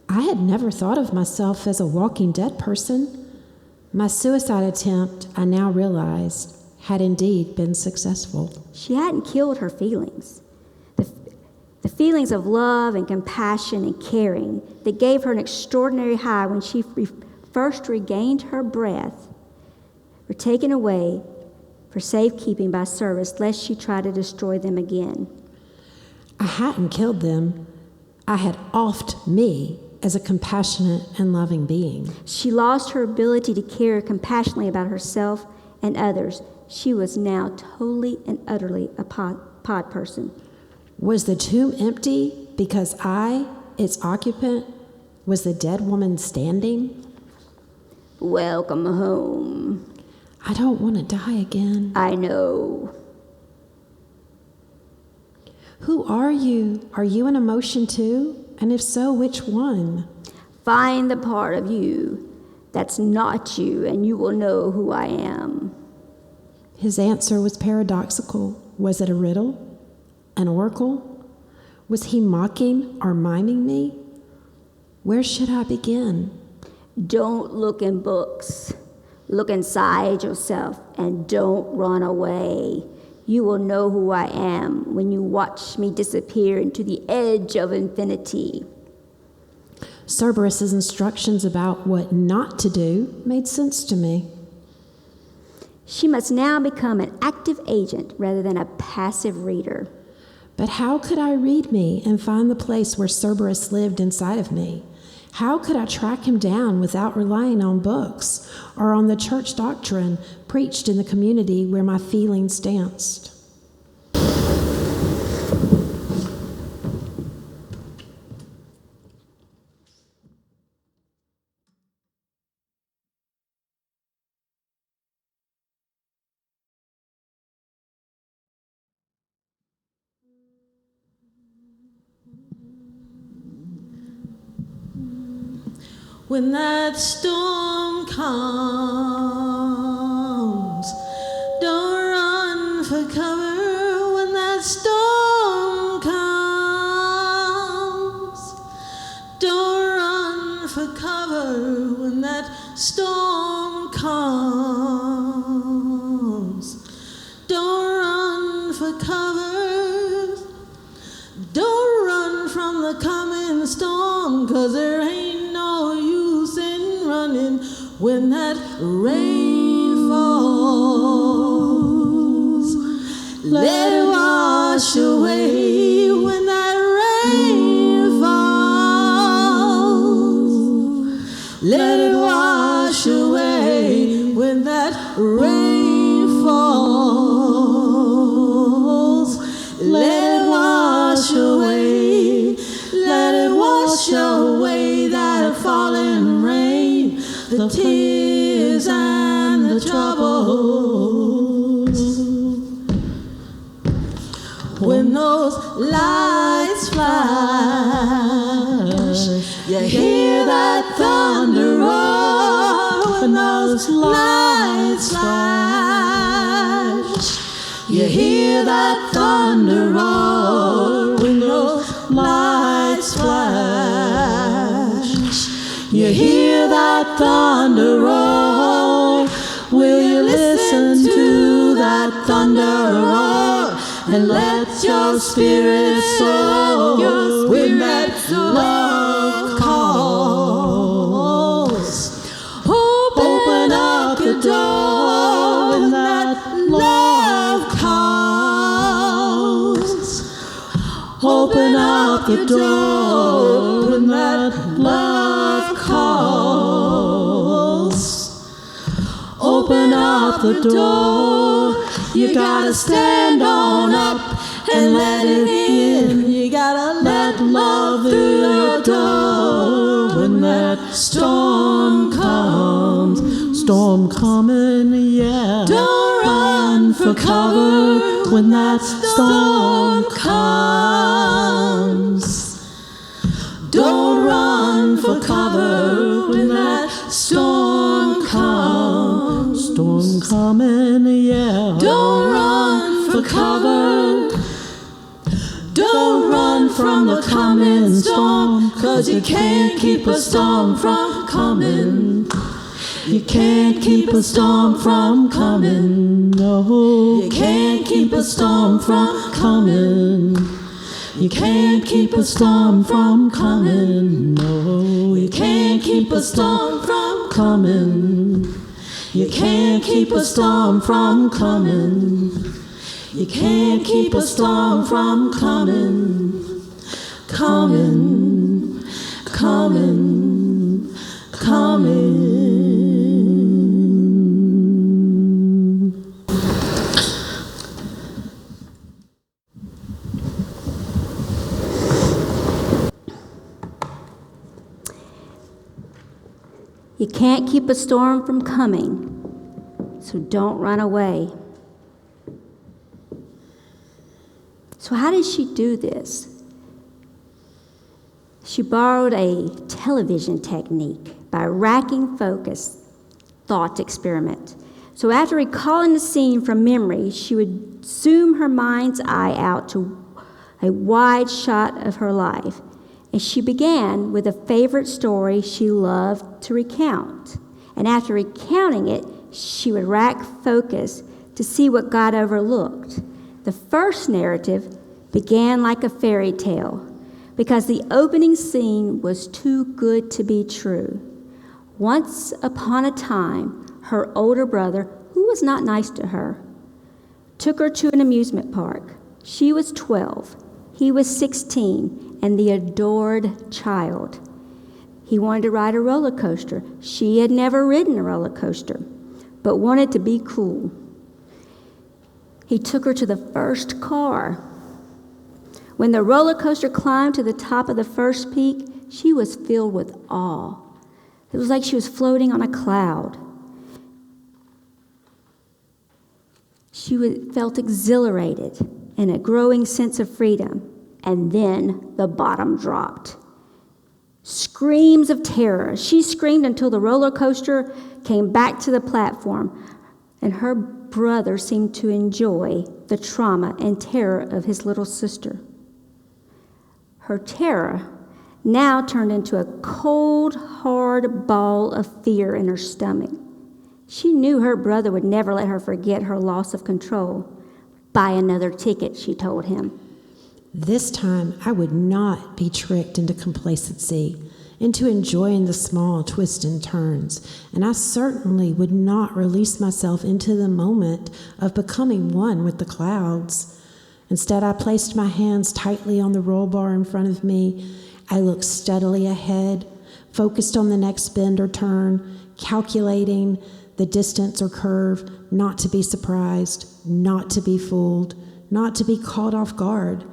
I had never thought of myself as a Walking Dead person. My suicide attempt, I now realized, had indeed been successful. She hadn't killed her feelings. The feelings of love and compassion and caring that gave her an extraordinary high when she first regained her breath were taken away for safekeeping by service, lest she try to destroy them again. I hadn't killed them. I had offed me as a compassionate and loving being. She lost her ability to care compassionately about herself and others. She was now totally and utterly a pod person. Was the tomb empty because I, its occupant, was the dead woman standing? Welcome home. I don't want to die again. I know. Who are you? Are you an emotion too? And if so, which one? Find the part of you that's not you, and you will know who I am. His answer was paradoxical. Was it a riddle? An oracle? Was he mocking or miming me? Where should I begin? Don't look in books. Look inside yourself and don't run away. You will know who I am when you watch me disappear into the edge of infinity. Cerberus's instructions about what not to do made sense to me. She must now become an active agent rather than a passive reader. But how could I read me and find the place where Cerberus lived inside of me? How could I track him down without relying on books or on the church doctrine preached in the community where my feelings danced? When that storm comes, don't run for cover. When that storm comes, don't run for cover. When that storm comes, don't run for cover. Don't run from the coming storm, 'cause there ain't no use in running when that rain falls. Let it wash away when that rain falls. Let it wash away when that rain falls. Let it wash away. Let it wash the tears and the troubles. When those lights flash, you hear that thunder roar. When those lights flash, you hear that thunder roar. When those lights flash, you hear that thunder roar. Will you listen to that thunder roar and let your spirit soar when that love calls? Open up the door when that love calls. Open up the door when that love calls. Open up the door. You gotta stand on up and let it in. You gotta let love through your door when that storm comes. Storm coming, yeah. Don't run for cover when that storm comes. Don't run for cover when that storm comes. Storm coming, yeah. Don't run for cover. Don't run from the coming storm, 'cause you can't keep a storm from coming. You can't keep a storm from coming. No, you can't keep a storm from coming. You can't keep a storm from coming. No, you can't keep a storm from coming. You can't keep a storm from coming. You can't keep a storm from coming. Coming, coming, coming. You can't keep a storm from coming, so don't run away. So how did she do this? She borrowed a television technique by racking focus thought experiment. So after recalling the scene from memory, she would zoom her mind's eye out to a wide shot of her life. And she began with a favorite story she loved to recount. And after recounting it, she would rack focus to see what got overlooked. The first narrative began like a fairy tale because the opening scene was too good to be true. Once upon a time, her older brother, who was not nice to her, took her to an amusement park. She was 12. He was 16 and the adored child. He wanted to ride a roller coaster. She had never ridden a roller coaster, but wanted to be cool. He took her to the first car. When the roller coaster climbed to the top of the first peak, she was filled with awe. It was like she was floating on a cloud. She felt exhilarated and a growing sense of freedom. And then the bottom dropped. Screams of terror. She screamed until the roller coaster came back to the platform, and her brother seemed to enjoy the trauma and terror of his little sister. Her terror now turned into a cold, hard ball of fear in her stomach. She knew her brother would never let her forget her loss of control. Buy another ticket, she told him. This time, I would not be tricked into complacency, into enjoying the small twists and turns, and I certainly would not release myself into the moment of becoming one with the clouds. Instead, I placed my hands tightly on the roll bar in front of me. I looked steadily ahead, focused on the next bend or turn, calculating the distance or curve, not to be surprised, not to be fooled, not to be caught off guard.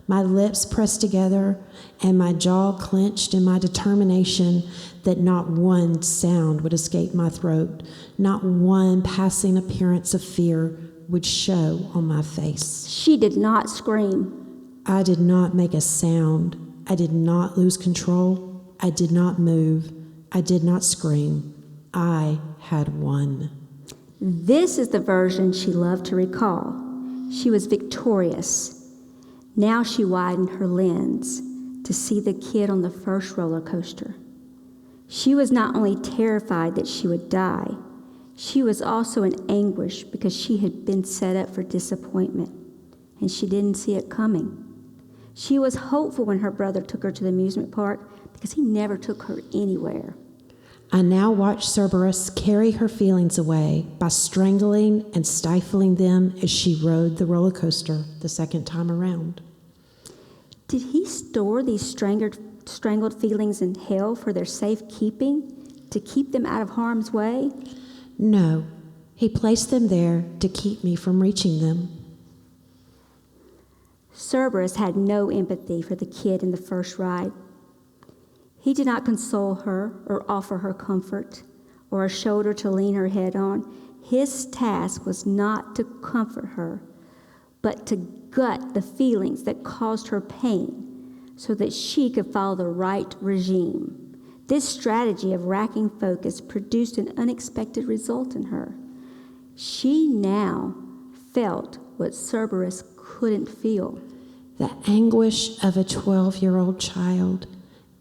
my lips pressed together, and my jaw clenched in my determination that not one sound would escape my throat, not one passing appearance of fear would show on my face. She did not scream. I did not make a sound. I did not lose control. I did not move. I did not scream. I had won. This is the version she loved to recall. She was victorious. Now she widened her lens to see the kid on the first roller coaster. She was not only terrified that she would die, she was also in anguish because she had been set up for disappointment, and she didn't see it coming. She was hopeful when her brother took her to the amusement park because he never took her anywhere. I now watched Cerberus carry her feelings away by strangling and stifling them as she rode the roller coaster the second time around. Did he store these strangled feelings in hell for their safekeeping, to keep them out of harm's way? No, he placed them there to keep me from reaching them. Cerberus had no empathy for the kid in the first ride. He did not console her or offer her comfort or a shoulder to lean her head on. His task was not to comfort her, but to gut the feelings that caused her pain so that she could follow the right regime. This strategy of racking focus produced an unexpected result in her. She now felt what Cerberus couldn't feel. The anguish of a 12-year-old child.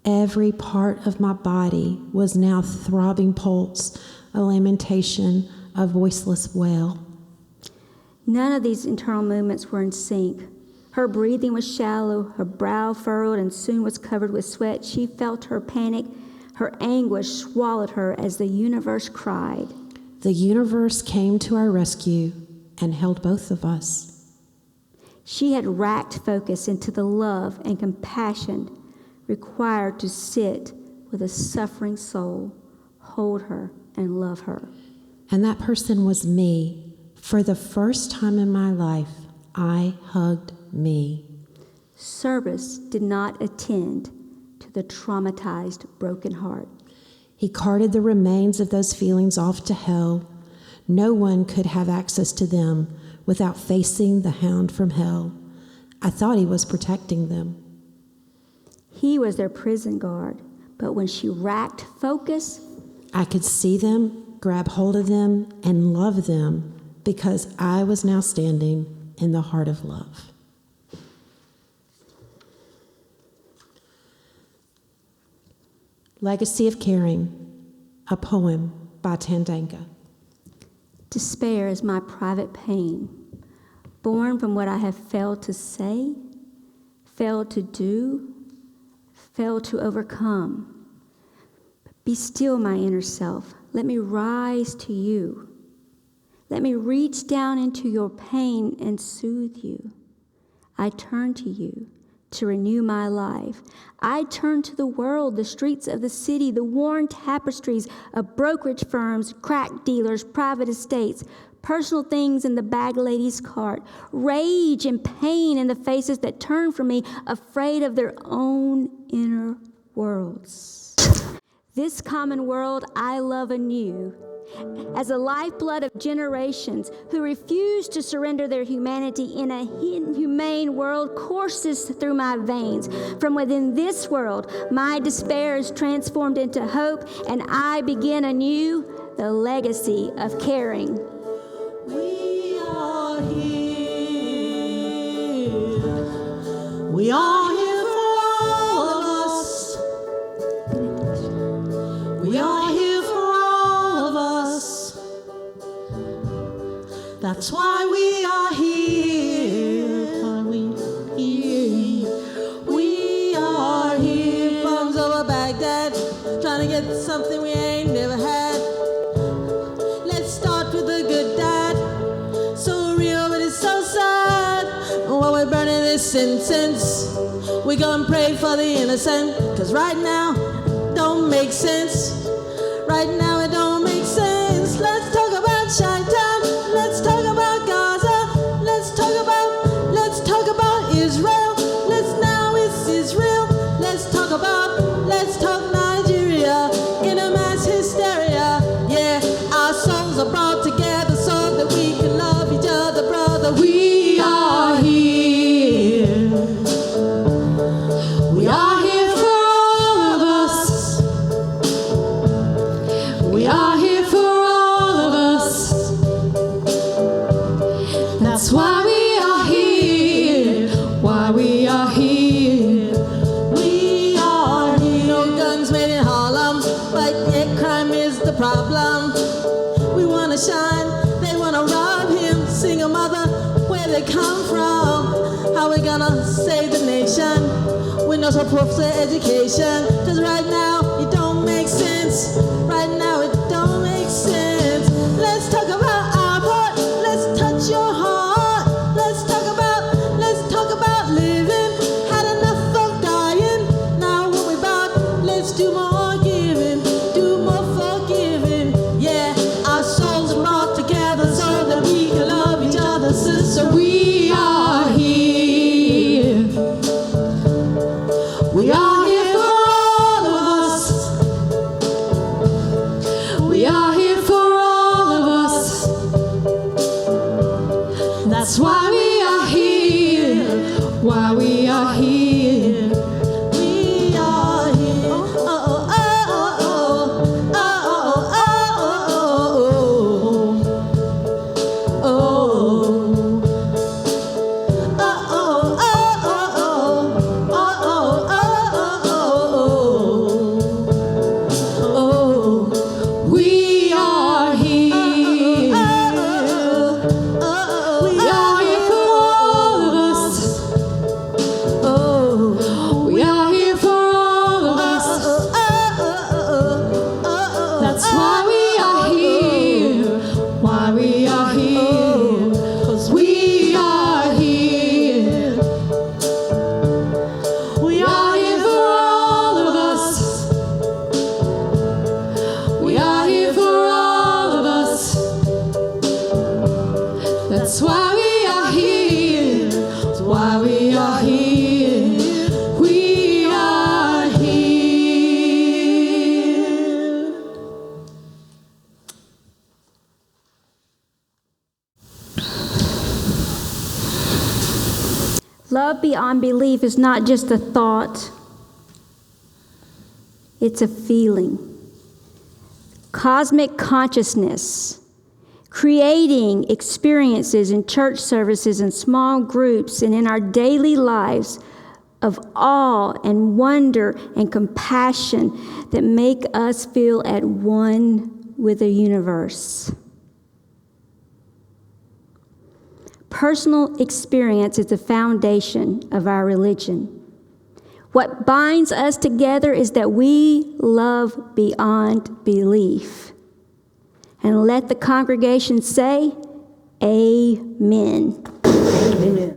Every part of my body was now throbbing pulse, a lamentation, a voiceless wail. None of these internal movements were in sync. Her breathing was shallow, her brow furrowed, and soon was covered with sweat. She felt her panic. Her anguish swallowed her as the universe cried. The universe came to our rescue and held both of us. She had racked focus into the love and compassion required to sit with a suffering soul, hold her, and love her. And that person was me. For the first time in my life, I hugged me. Cerberus did not attend to the traumatized, broken heart. He carted the remains of those feelings off to hell. No one could have access to them without facing the hound from hell. I thought he was protecting them. He was their prison guard, but when she racked focus, I could see them, grab hold of them, and love them because I was now standing in the heart of love. Legacy of Caring, a poem by Thandeka. despair is my private pain, born from what I have failed to say, failed to do, failed to overcome. Be still, my inner self. Let me rise to you. Let me reach down into your pain and soothe you. I turn to you to renew my life. I turn to the world, the streets of the city, the worn tapestries of brokerage firms, crack dealers, private estates, personal things in the bag lady's cart, rage and pain in the faces that turn from me, afraid of their own inner worlds. This common world I love anew, as a lifeblood of generations who refuse to surrender their humanity in a inhumane world courses through my veins. From within this world, my despair is transformed into hope, and I begin anew the legacy of caring. We are here. We are here for all of us. We are here for all of us. That's why we are here. Why we here? We are here. Bombs over Baghdad, trying to get something we ain't never had. Let's start with the good dad. So real, but it's so sad. While we're burning this incense, we gonna pray for the innocent. Cause right now, don't make sense. Right now it don't make sense. Let's talk about Chi-Town. Let's talk about Gaza. Let's talk about Israel. Let's gonna save the nation with no support for education. Cause right now it don't make sense. Right now it don't make sense. Let's talk about our part. Let's touch your heart. Let's talk about living. Had enough of dying. Now when we bout, let's do more giving. Do more forgiving. Yeah, our souls are brought together so that we can love each other, sister. We are here. We are here for all of us. We are here for all of us. That's Why we are here. Why we are here. we are here. Oh, oh, oh, oh, oh, oh, oh, oh, oh, oh. We are here. We are here for all of us. We are here for all of us. That's why we are here. Why we are here. 'Cause we are here. We are here for all of us. We are here for all of us. That's why we are here. That's why we are here. We are here. Love beyond belief is not just a thought, it's a feeling. Cosmic consciousness, creating experiences in church services and small groups and in our daily lives of awe and wonder and compassion that make us feel at one with the universe. Personal experience is the foundation of our religion. What binds us together is that we love beyond belief. And let the congregation say, Amen. Amen.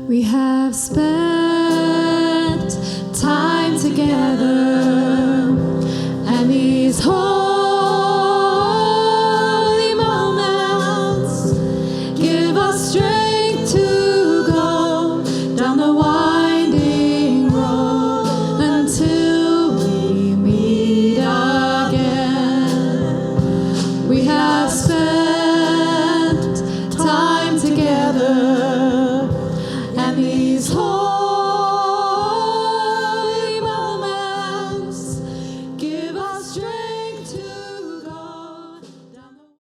We have spent time together.